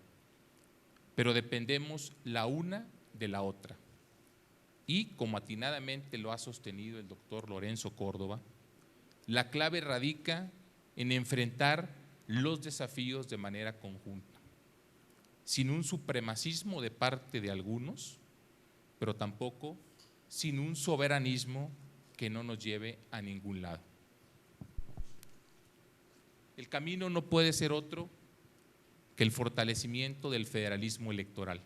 pero dependemos la una de la otra. Y, como atinadamente lo ha sostenido el doctor Lorenzo Córdoba, la clave radica en enfrentar los desafíos de manera conjunta, sin un supremacismo de parte de algunos, pero tampoco sin un soberanismo que no nos lleve a ningún lado. El camino no puede ser otro que el fortalecimiento del federalismo electoral.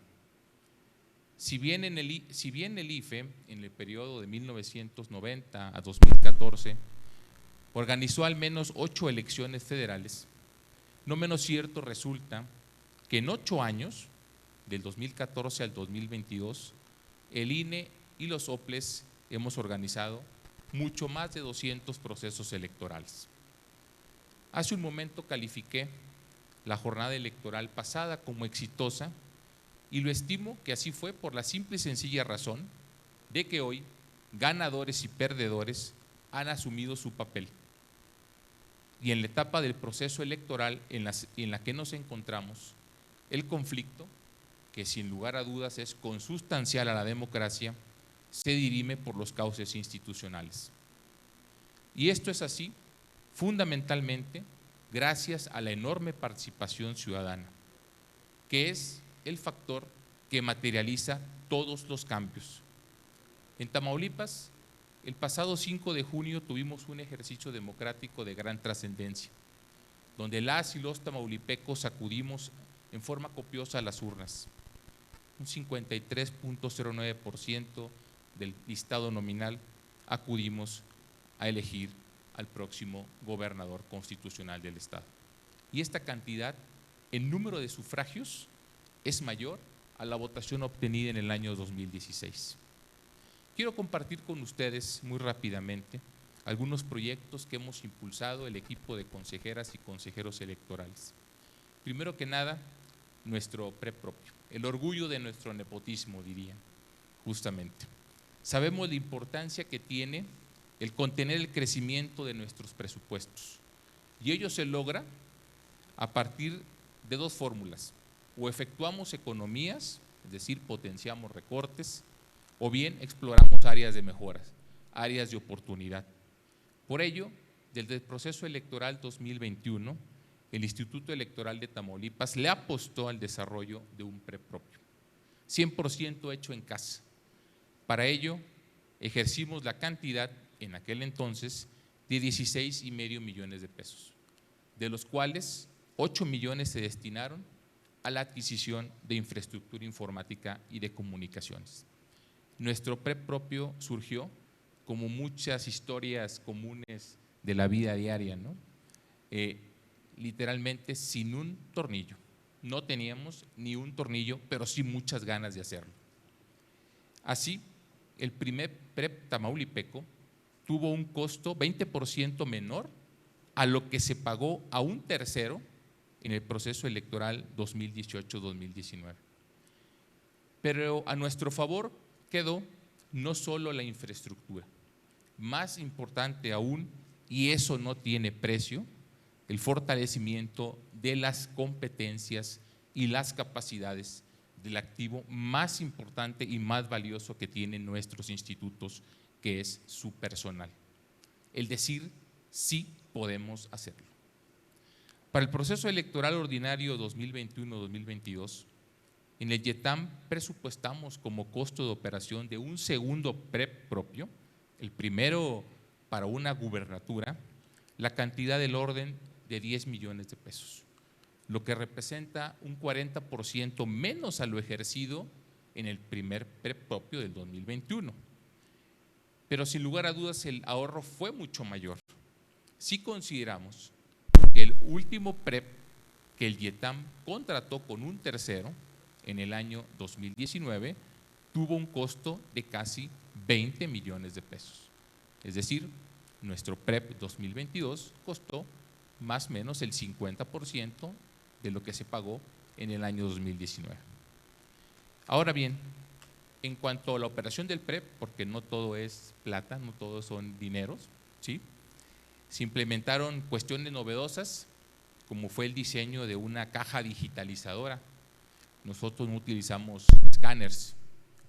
Si bien el IFE, en el periodo de 1990 a 2014, organizó al menos 8 elecciones federales, no menos cierto resulta que en 8 años, del 2014 al 2022, el INE y los OPLES hemos organizado mucho más de 200 procesos electorales. Hace un momento califiqué la jornada electoral pasada como exitosa y lo estimo que así fue por la simple y sencilla razón de que hoy ganadores y perdedores han asumido su papel. Y en la etapa del proceso electoral en la que nos encontramos, el conflicto, que sin lugar a dudas es consustancial a la democracia, se dirime por los cauces institucionales. Y esto es así fundamentalmente gracias a la enorme participación ciudadana, que es el factor que materializa todos los cambios. En Tamaulipas, el pasado 5 de junio tuvimos un ejercicio democrático de gran trascendencia, donde las y los tamaulipecos acudimos en forma copiosa a las urnas. Un 53.09% del listado nominal acudimos a elegir al próximo gobernador constitucional del estado. Y esta cantidad, en número de sufragios, es mayor a la votación obtenida en el año 2016. Quiero compartir con ustedes muy rápidamente algunos proyectos que hemos impulsado el equipo de consejeras y consejeros electorales. Primero que nada, nuestro PREP propio, el orgullo de nuestro nepotismo, diría, justamente. Sabemos la importancia que tiene el contener el crecimiento de nuestros presupuestos, y ello se logra a partir de dos fórmulas: o efectuamos economías, es decir, potenciamos recortes, o bien exploramos áreas de mejoras, áreas de oportunidad. Por ello, desde el proceso electoral 2021, el Instituto Electoral de Tamaulipas le apostó al desarrollo de un PREP propio, 100% hecho en casa. Para ello, ejercimos la cantidad, en aquel entonces, de 16,5 millones de pesos, de los cuales 8 millones se destinaron a la adquisición de infraestructura informática y de comunicaciones. Nuestro PREP propio surgió como muchas historias comunes de la vida diaria, ¿no? Literalmente sin un tornillo. No teníamos ni un tornillo, pero sí muchas ganas de hacerlo. Así, el primer PREP tamaulipeco tuvo un costo 20% menor a lo que se pagó a un tercero en el proceso electoral 2018-2019. Pero a nuestro favor quedó no solo la infraestructura, más importante aún, y eso no tiene precio, el fortalecimiento de las competencias y las capacidades del activo más importante y más valioso que tienen nuestros institutos, que es su personal. El decir, sí podemos hacerlo. Para el proceso electoral ordinario 2021-2022, en el YETAM presupuestamos como costo de operación de un segundo PREP propio, el primero para una gubernatura, la cantidad del orden de 10 millones de pesos, lo que representa un 40% menos a lo ejercido en el primer PREP propio del 2021. Pero sin lugar a dudas el ahorro fue mucho mayor. Si consideramos que el último PREP que el YETAM contrató con un tercero en el año 2019 tuvo un costo de casi 20 millones de pesos. Es decir, nuestro PREP 2022 costó más o menos el 50% de lo que se pagó en el año 2019. Ahora bien, en cuanto a la operación del PREP, porque no todo es plata, no todo son dineros, ¿sí? Se implementaron cuestiones novedosas, como fue el diseño de una caja digitalizadora. Nosotros no utilizamos escáneres,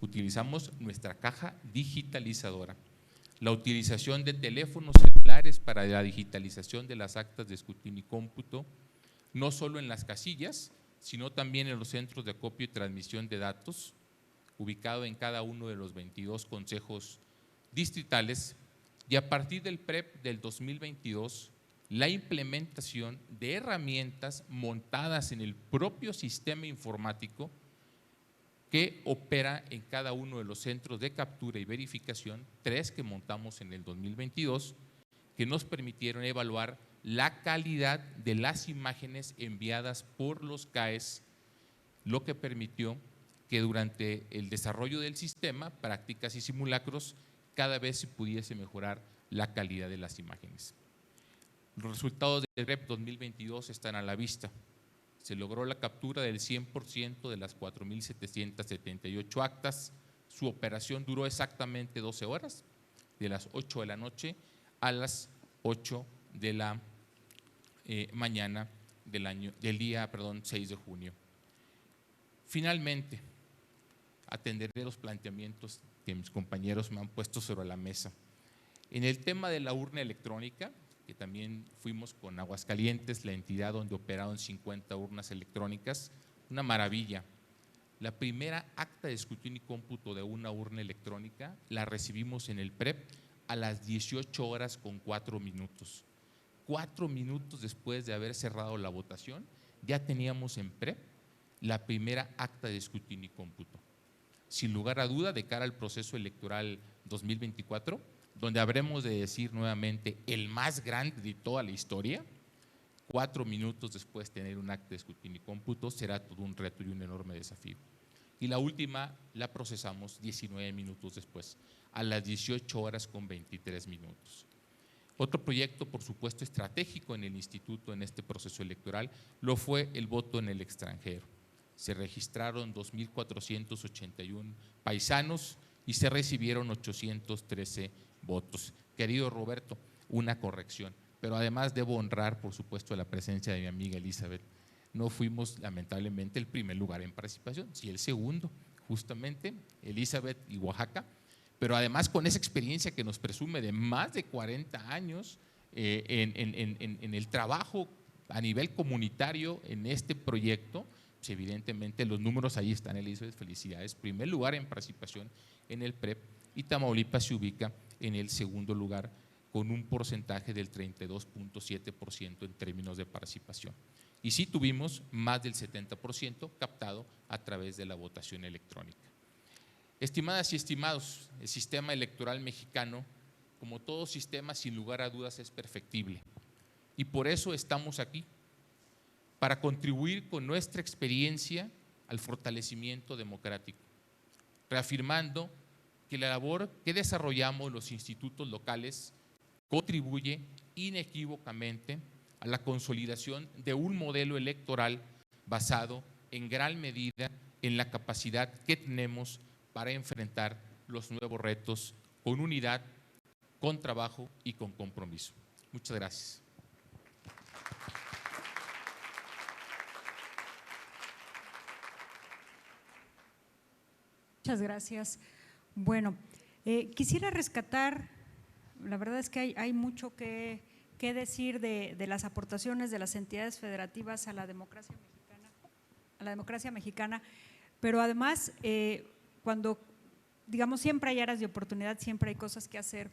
utilizamos nuestra caja digitalizadora. La utilización de teléfonos celulares para la digitalización de las actas de escrutinio y cómputo, no solo en las casillas, sino también en los centros de acopio y transmisión de datos, ubicado en cada uno de los 22 consejos distritales, y a partir del PREP del 2022, la implementación de herramientas montadas en el propio sistema informático que opera en cada uno de los centros de captura y verificación, 3 que montamos en el 2022, que nos permitieron evaluar la calidad de las imágenes enviadas por los CAEs, lo que permitió que durante el desarrollo del sistema, prácticas y simulacros, cada vez se pudiese mejorar la calidad de las imágenes. Los resultados del PREP 2022 están a la vista. Se logró la captura del 100% de las 4,778 actas. Su operación duró exactamente 12 horas, de las 8 de la noche a las 8 de la mañana del día 6 de junio. Finalmente, atenderé los planteamientos que mis compañeros me han puesto sobre la mesa. En el tema de la urna electrónica, que también fuimos con Aguascalientes, la entidad donde operaron 50 urnas electrónicas, una maravilla. La primera acta de escrutinio y cómputo de una urna electrónica la recibimos en el PREP a las 18:04. 4 minutos después de haber cerrado la votación, ya teníamos en PREP la primera acta de escrutinio y cómputo. Sin lugar a duda, de cara al proceso electoral 2024, donde habremos de decir nuevamente el más grande de toda la historia, 4 minutos después de tener un acta de escrutinio y cómputo será todo un reto y un enorme desafío. Y la última la procesamos 19 minutos después, a las 18:23. Otro proyecto, por supuesto, estratégico en el instituto en este proceso electoral lo fue el voto en el extranjero. Se registraron 2.481 paisanos y se recibieron 813 votos. Querido Roberto, una corrección, pero además debo honrar, por supuesto, la presencia de mi amiga Elizabeth. No fuimos, lamentablemente, el primer lugar en participación, sí el segundo, justamente, Elizabeth y Oaxaca, pero además con esa experiencia que nos presume de más de 40 años en el trabajo a nivel comunitario en este proyecto, pues evidentemente los números ahí están, Elizabeth, felicidades, primer lugar en participación en el PREP, y Tamaulipas se ubica en el segundo lugar con un porcentaje del 32.7% en términos de participación. Y sí tuvimos más del 70% captado a través de la votación electrónica. Estimadas y estimados, el sistema electoral mexicano, como todo sistema, sin lugar a dudas es perfectible. Y por eso estamos aquí, para contribuir con nuestra experiencia al fortalecimiento democrático, reafirmando que la labor que desarrollamos los institutos locales contribuye inequívocamente a la consolidación de un modelo electoral basado en gran medida en la capacidad que tenemos para enfrentar los nuevos retos con unidad, con trabajo y con compromiso. Muchas gracias. Muchas gracias. Bueno, quisiera rescatar, la verdad es que hay mucho que decir de las aportaciones de las entidades federativas a la democracia mexicana, pero además cuando, digamos, siempre hay áreas de oportunidad, siempre hay cosas que hacer.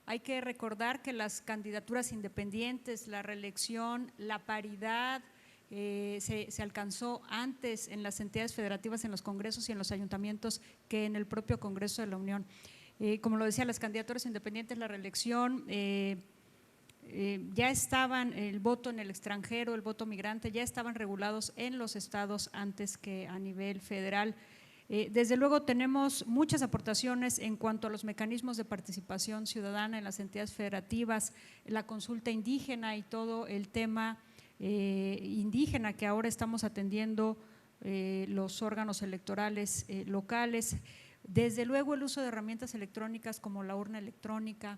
Hay que recordar que las candidaturas independientes, la reelección, la paridad se alcanzó antes en las entidades federativas, en los congresos y en los ayuntamientos que en el propio Congreso de la Unión. Como lo decía, las candidaturas independientes, la reelección, ya estaban, el voto en el extranjero, el voto migrante, ya estaban regulados en los estados antes que a nivel federal. Desde luego tenemos muchas aportaciones en cuanto a los mecanismos de participación ciudadana en las entidades federativas, la consulta indígena y todo el tema indígena que ahora estamos atendiendo los órganos electorales locales. Desde luego el uso de herramientas electrónicas como la urna electrónica,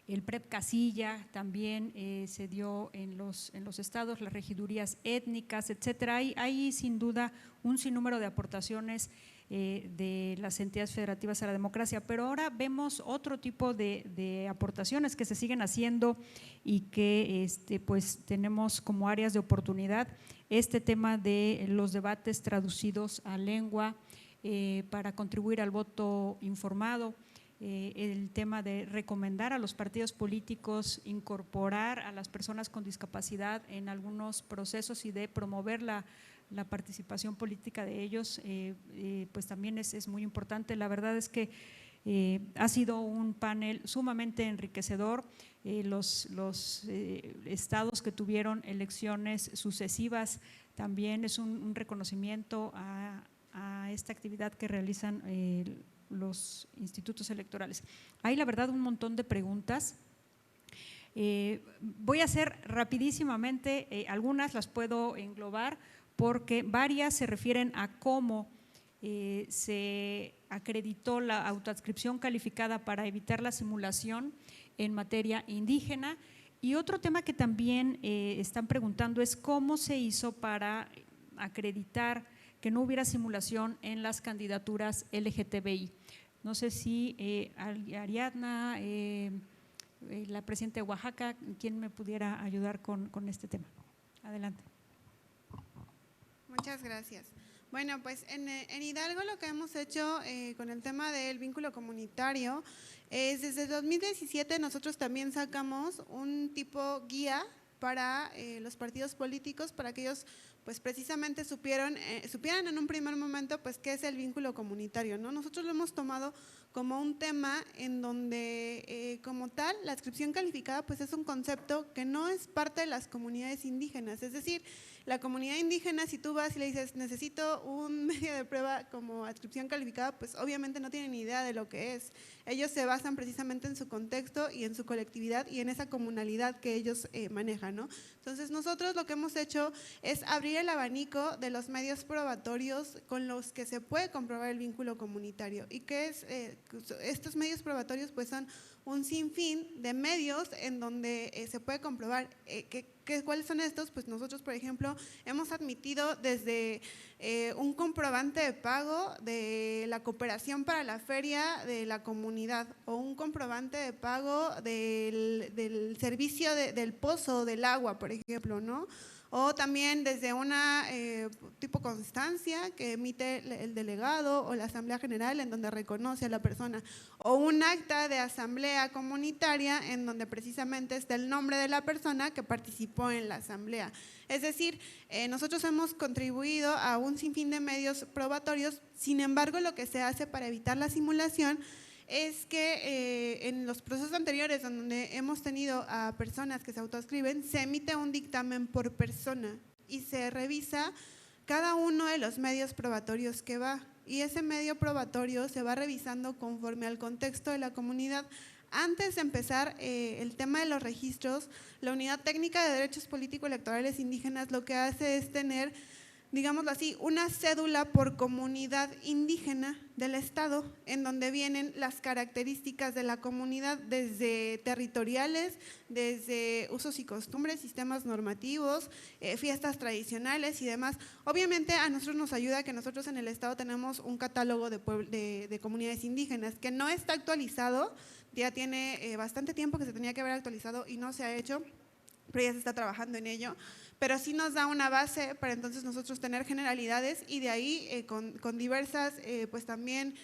el PREP casilla también se dio en los estados, las regidurías étnicas, etcétera. Hay sin duda un sinnúmero de aportaciones de las entidades federativas a la democracia, pero ahora vemos otro tipo de aportaciones que se siguen haciendo y que pues tenemos como áreas de oportunidad este tema de los debates traducidos a lengua para contribuir al voto informado. El tema de recomendar a los partidos políticos incorporar a las personas con discapacidad en algunos procesos y de promover la participación política de ellos, pues también es muy importante. La verdad es que ha sido un panel sumamente enriquecedor. Los estados que tuvieron elecciones sucesivas también es un reconocimiento a esta actividad que realizan los institutos electorales. Hay la verdad un montón de preguntas. Voy a hacer rapidísimamente, algunas las puedo englobar porque varias se refieren a cómo se acreditó la autoadscripción calificada para evitar la simulación en materia indígena, y otro tema que también están preguntando es cómo se hizo para acreditar que no hubiera simulación en las candidaturas LGTBI. No sé si Ariadna, la presidenta de Oaxaca, ¿quién me pudiera ayudar con este tema? Adelante. Muchas gracias. Bueno, pues en Hidalgo lo que hemos hecho con el tema del vínculo comunitario es desde 2017 nosotros también sacamos un tipo guía para los partidos políticos para que ellos pues precisamente supieran en un primer momento pues qué es el vínculo comunitario, ¿no? Nosotros lo hemos tomado como un tema en donde como tal la adscripción calificada pues es un concepto que no es parte de las comunidades indígenas, es decir, la comunidad indígena, si tú vas y le dices necesito un medio de prueba como adscripción calificada, pues obviamente no tienen ni idea de lo que es. Ellos se basan precisamente en su contexto y en su colectividad y en esa comunalidad que ellos manejan, ¿no? Entonces nosotros lo que hemos hecho es abrir el abanico de los medios probatorios con los que se puede comprobar el vínculo comunitario. ¿Y qué es? Estos medios probatorios pues son un sinfín de medios en donde se puede comprobar ¿cuáles son estos? Pues nosotros, por ejemplo, hemos admitido desde un comprobante de pago de la cooperación para la feria de la comunidad o un comprobante de pago del servicio del pozo, del agua, por ejemplo, ¿no? O también desde una tipo constancia que emite el delegado o la asamblea general en donde reconoce a la persona, o un acta de asamblea comunitaria en donde precisamente está el nombre de la persona que participó en la asamblea. Es decir, nosotros hemos contribuido a un sinfín de medios probatorios, sin embargo lo que se hace para evitar la simulación es que en los procesos anteriores donde hemos tenido a personas que se autoascriben, se emite un dictamen por persona y se revisa cada uno de los medios probatorios que va, y ese medio probatorio se va revisando conforme al contexto de la comunidad. Antes de empezar el tema de los registros, la Unidad Técnica de Derechos Político-Electorales Indígenas lo que hace es tener, digámoslo así, una cédula por comunidad indígena del estado, en donde vienen las características de la comunidad, desde territoriales, desde usos y costumbres, sistemas normativos, fiestas tradicionales y demás. Obviamente a nosotros nos ayuda que nosotros en el estado tenemos un catálogo de comunidades indígenas que no está actualizado, ya tiene bastante tiempo que se tenía que haber actualizado y no se ha hecho, pero ya se está trabajando en ello. Pero sí nos da una base para entonces nosotros tener generalidades y de ahí con diversas pues también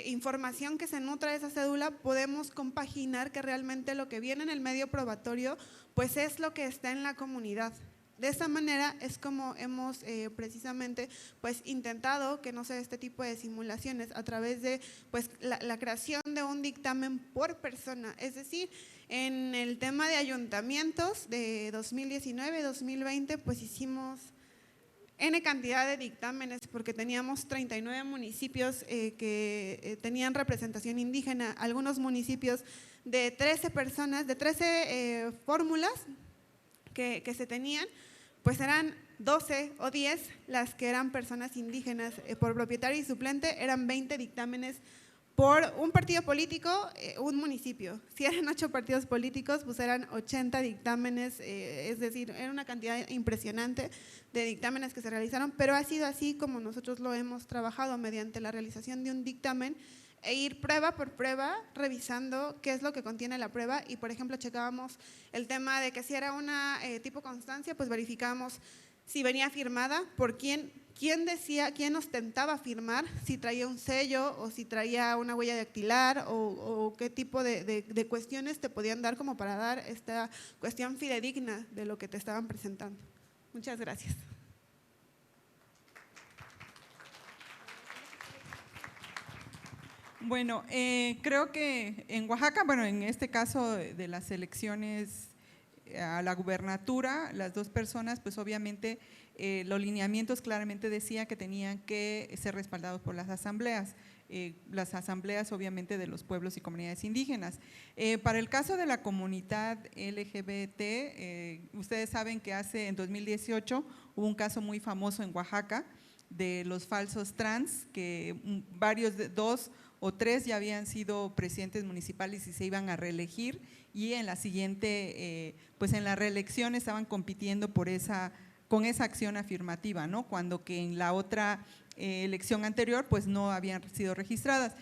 información que se nutra de esa cédula podemos compaginar que realmente lo que viene en el medio probatorio pues es lo que está en la comunidad. De esa manera es como hemos precisamente pues intentado que no sea este tipo de simulaciones a través de pues la creación de un dictamen por persona, es decir, en el tema de ayuntamientos de 2019-2020 pues hicimos N cantidad de dictámenes porque teníamos 39 municipios que tenían representación indígena, algunos municipios de 13 personas, de 13 fórmulas que se tenían, pues eran 12 o 10 las que eran personas indígenas por propietario y suplente, eran 20 dictámenes por un partido político, un municipio. Si eran 8 partidos políticos, pues eran 80 dictámenes, es decir, era una cantidad impresionante de dictámenes que se realizaron, pero ha sido así como nosotros lo hemos trabajado mediante la realización de un dictamen e ir prueba por prueba revisando qué es lo que contiene la prueba y, por ejemplo, checábamos el tema de que si era una tipo constancia, pues verificábamos si venía firmada, por quién decía, quién ostentaba firmar, si traía un sello o si traía una huella dactilar o qué tipo de cuestiones te podían dar como para dar esta cuestión fidedigna de lo que te estaban presentando. Muchas gracias. Bueno, creo que en Oaxaca, bueno, en este caso de las elecciones a la gubernatura, las dos personas, pues obviamente los lineamientos claramente decían que tenían que ser respaldados por las asambleas obviamente de los pueblos y comunidades indígenas. Para el caso de la comunidad LGBT, ustedes saben que en 2018 hubo un caso muy famoso en Oaxaca de los falsos trans, que varios, 2 o 3 ya habían sido presidentes municipales y se iban a reelegir, y en la siguiente, pues en la reelección estaban compitiendo con esa acción afirmativa, ¿no? Cuando que en la otra elección anterior pues no habían sido registradas.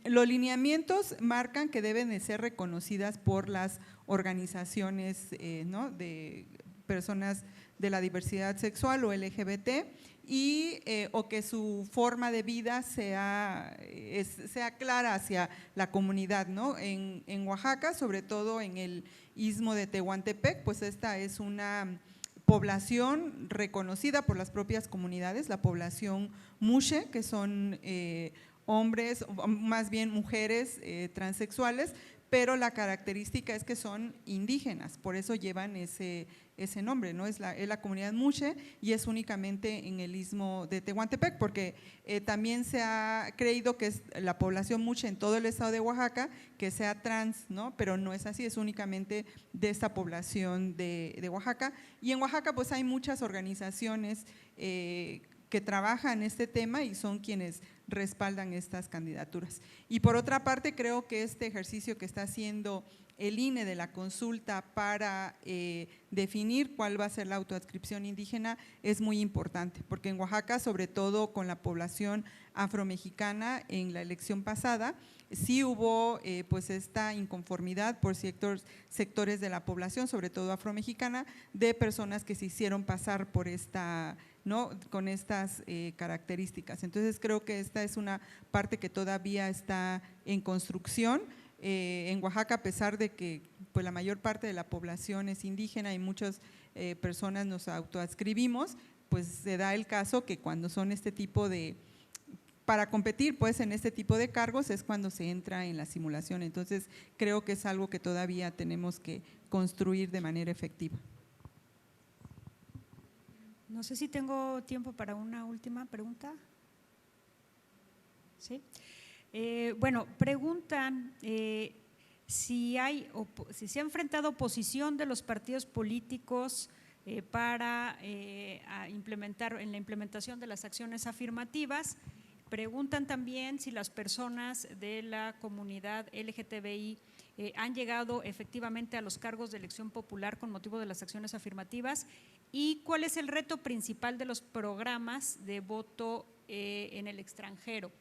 Los lineamientos marcan que deben de ser reconocidas por las organizaciones, ¿no? de personas de la diversidad sexual o LGBT y o que su forma de vida sea clara hacia la comunidad, ¿no? En Oaxaca, sobre todo en el istmo de Tehuantepec, pues esta es una población reconocida por las propias comunidades, la población Muxe, que son hombres, más bien mujeres transexuales, pero la característica es que son indígenas, por eso llevan ese nombre, ¿no? Es la comunidad Muxe y es únicamente en el istmo de Tehuantepec, porque también se ha creído que es la población Muxe en todo el estado de Oaxaca, que sea trans, ¿no? Pero no es así, es únicamente de esta población de Oaxaca. Y en Oaxaca pues hay muchas organizaciones que trabajan este tema y son quienes respaldan estas candidaturas. Y por otra parte, creo que este ejercicio que está haciendo el INE de la consulta para definir cuál va a ser la autoadscripción indígena es muy importante, porque en Oaxaca, sobre todo con la población afromexicana en la elección pasada, sí hubo pues esta inconformidad por sectores de la población, sobre todo afromexicana, de personas que se hicieron pasar por esta, ¿no? Con estas características. Entonces creo que esta es una parte que todavía está en construcción. En Oaxaca, a pesar de que pues, la mayor parte de la población es indígena y muchas personas nos autoadscribimos, pues se da el caso que cuando son este tipo de, para competir pues en este tipo de cargos es cuando se entra en la simulación. Entonces creo que es algo que todavía tenemos que construir de manera efectiva. No sé si tengo tiempo para una última pregunta. ¿Sí? Bueno, preguntan si se ha enfrentado oposición de los partidos políticos para implementar en la implementación de las acciones afirmativas. Preguntan también si las personas de la comunidad LGTBI han llegado efectivamente a los cargos de elección popular con motivo de las acciones afirmativas y cuál es el reto principal de los programas de voto en el extranjero.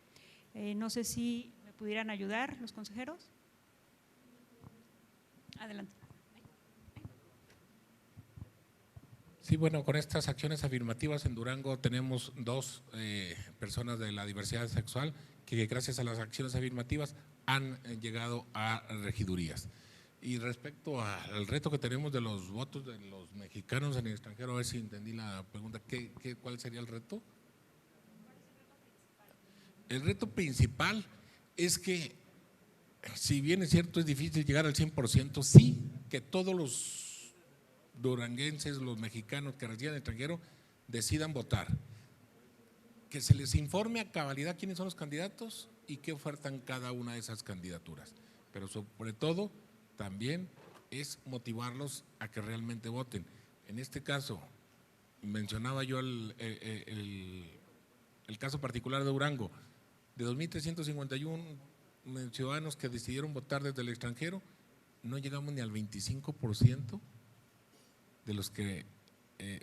No sé si me pudieran ayudar los consejeros. Adelante. Sí, bueno, con estas acciones afirmativas en Durango tenemos dos personas de la diversidad sexual que gracias a las acciones afirmativas han llegado a regidurías. Y respecto al reto que tenemos de los votos de los mexicanos en el extranjero, a ver si entendí la pregunta, ¿cuál sería el reto? El reto principal es que, si bien es cierto, es difícil llegar al 100%, sí, que todos los duranguenses, los mexicanos que residen en el extranjero, decidan votar. Que se les informe a cabalidad quiénes son los candidatos y qué ofertan cada una de esas candidaturas. Pero sobre todo, también es motivarlos a que realmente voten. En este caso, mencionaba yo el caso particular de Durango, de 2.351 ciudadanos que decidieron votar desde el extranjero, no llegamos ni al 25% de los que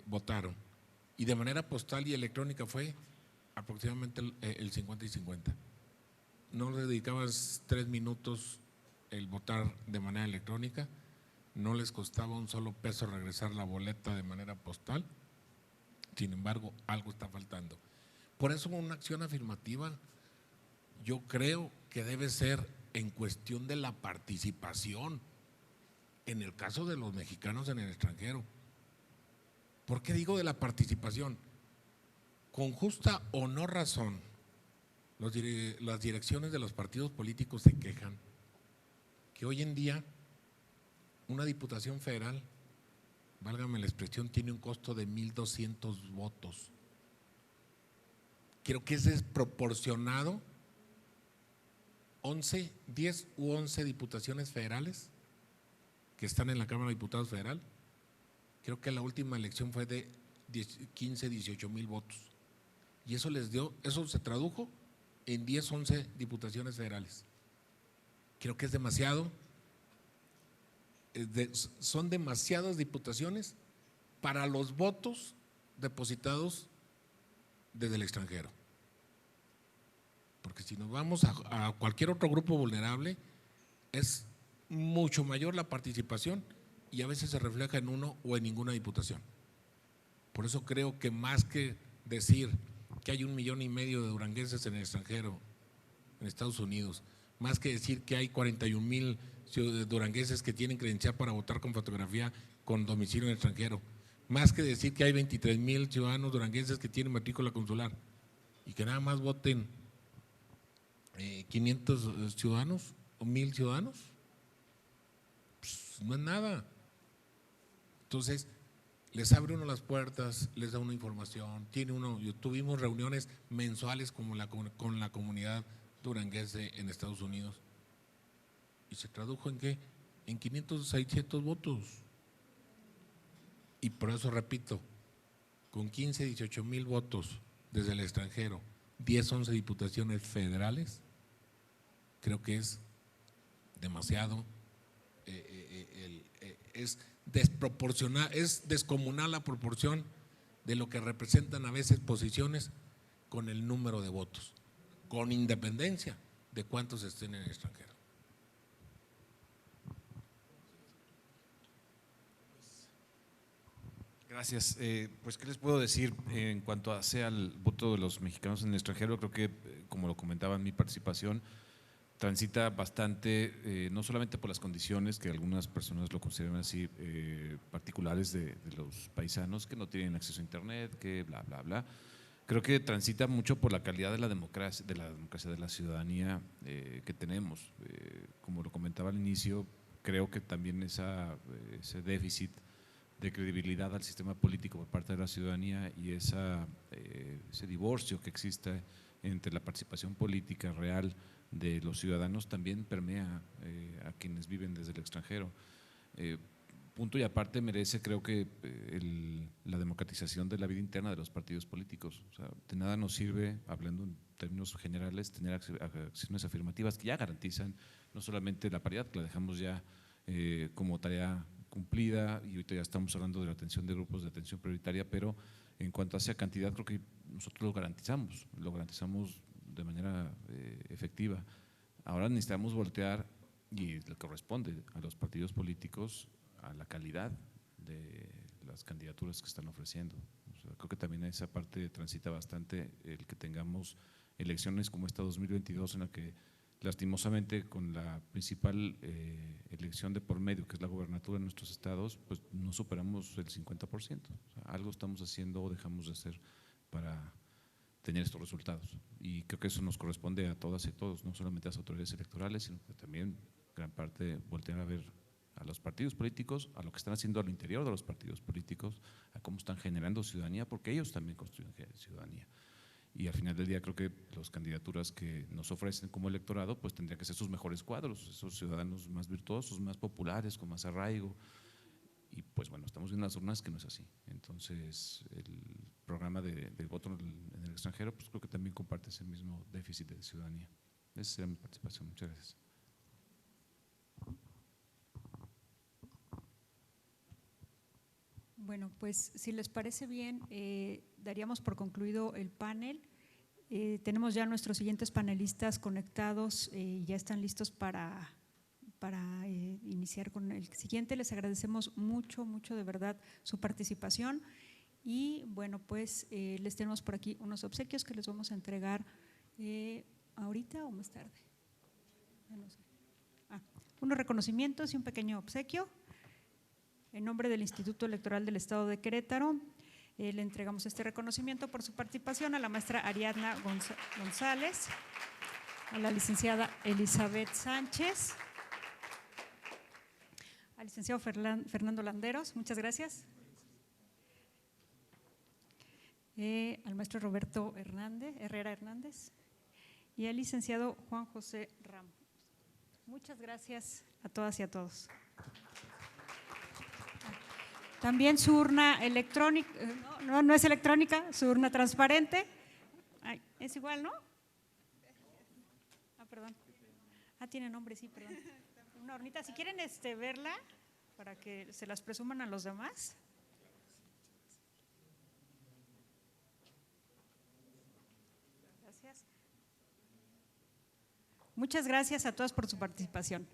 votaron. Y de manera postal y electrónica fue aproximadamente el 50 y 50. No le dedicabas 3 minutos el votar de manera electrónica, no les costaba un solo peso regresar la boleta de manera postal, sin embargo, algo está faltando. Por eso una acción afirmativa yo creo que debe ser en cuestión de la participación, en el caso de los mexicanos en el extranjero. ¿Por qué digo de la participación? Con justa o no razón, las direcciones de los partidos políticos se quejan que hoy en día una diputación federal, válgame la expresión, tiene un costo de 1.200 votos. Creo que es desproporcionado. 10 u 11 diputaciones federales que están en la Cámara de Diputados Federal, creo que la última elección fue de 15, 18 mil votos. Y eso se tradujo en 10, 11 diputaciones federales. Creo que es demasiado, son demasiadas diputaciones para los votos depositados desde el extranjero. Porque si nos vamos a cualquier otro grupo vulnerable, es mucho mayor la participación y a veces se refleja en uno o en ninguna diputación. Por eso creo que más que decir que hay 1,5 millones de duranguenses en el extranjero, en Estados Unidos, más que decir que hay 41,000 duranguenses que tienen credencial para votar con fotografía con domicilio en el extranjero, más que decir que hay 23,000 ciudadanos duranguenses que tienen matrícula consular y que nada más voten 500 ciudadanos o 1,000 ciudadanos, pues no es nada. Entonces, les abre uno las puertas, les da una información, tuvimos reuniones mensuales con la comunidad duranguense en Estados Unidos. ¿Y se tradujo en qué? En 500, 600 votos. Y por eso repito, con 15, 18,000 votos desde el extranjero, 10, 11 diputaciones federales, creo que es demasiado, es desproporcional, es descomunal la proporción de lo que representan a veces posiciones con el número de votos, con independencia de cuántos estén en el extranjero. Gracias. Pues, ¿qué les puedo decir en cuanto sea el voto de los mexicanos en el extranjero? Creo que, como lo comentaba en mi participación, transita bastante, no solamente por las condiciones que algunas personas lo consideran así, particulares de los paisanos que no tienen acceso a internet, que bla, bla, bla. Creo que transita mucho por la calidad de la democracia, de la ciudadanía que tenemos. Como lo comentaba al inicio, creo que también ese déficit de credibilidad al sistema político por parte de la ciudadanía y ese divorcio que existe entre la participación política real de los ciudadanos también permea a quienes viven desde el extranjero. Punto y aparte merece, creo que, la democratización de la vida interna de los partidos políticos. O sea, de nada nos sirve, hablando en términos generales, tener acciones afirmativas que ya garantizan no solamente la paridad, que la dejamos ya como tarea cumplida, y ahorita ya estamos hablando de la atención de grupos de atención prioritaria, pero en cuanto a esa cantidad, creo que nosotros lo garantizamos de manera efectiva. Ahora necesitamos voltear, y le corresponde a los partidos políticos, a la calidad de las candidaturas que están ofreciendo. O sea, creo que también esa parte transita bastante el que tengamos elecciones como esta 2022, en la que lastimosamente con la principal elección de por medio, que es la gobernatura en nuestros estados, pues no superamos el 50%. O sea, algo estamos haciendo o dejamos de hacer para tener estos resultados, y creo que eso nos corresponde a todas y todos, no solamente a las autoridades electorales, sino que también gran parte voltear a ver a los partidos políticos, a lo que están haciendo al interior de los partidos políticos, a cómo están generando ciudadanía, porque ellos también construyen ciudadanía. Y al final del día creo que las candidaturas que nos ofrecen como electorado pues tendrían que ser sus mejores cuadros, esos ciudadanos más virtuosos, más populares, con más arraigo. Y pues bueno, estamos viendo las urnas que no es así. Entonces el programa del voto en el extranjero pues creo que también comparte ese mismo déficit de ciudadanía. Esa será mi participación. Muchas gracias. Bueno, pues si les parece bien, daríamos por concluido el panel. Tenemos ya nuestros siguientes panelistas conectados y ya están listos para iniciar con el siguiente. Les agradecemos mucho, mucho de verdad su participación y bueno, pues les tenemos por aquí unos obsequios que les vamos a entregar ahorita o más tarde. Ya no sé. Unos reconocimientos y un pequeño obsequio. En nombre del Instituto Electoral del Estado de Querétaro, le entregamos este reconocimiento por su participación a la maestra Ariadna González, a la licenciada Elizabeth Sánchez, al licenciado Fernando Landeros, muchas gracias, al maestro Roberto Herrera Hernández y al licenciado Juan José Ramos. Muchas gracias a todas y a todos. También su urna electrónica, no es electrónica, su urna transparente. Ay, es igual, ¿no? Perdón. Tiene nombre, sí, perdón. Una urnita, si quieren verla para que se las presuman a los demás. Gracias. Muchas gracias a todos por su participación.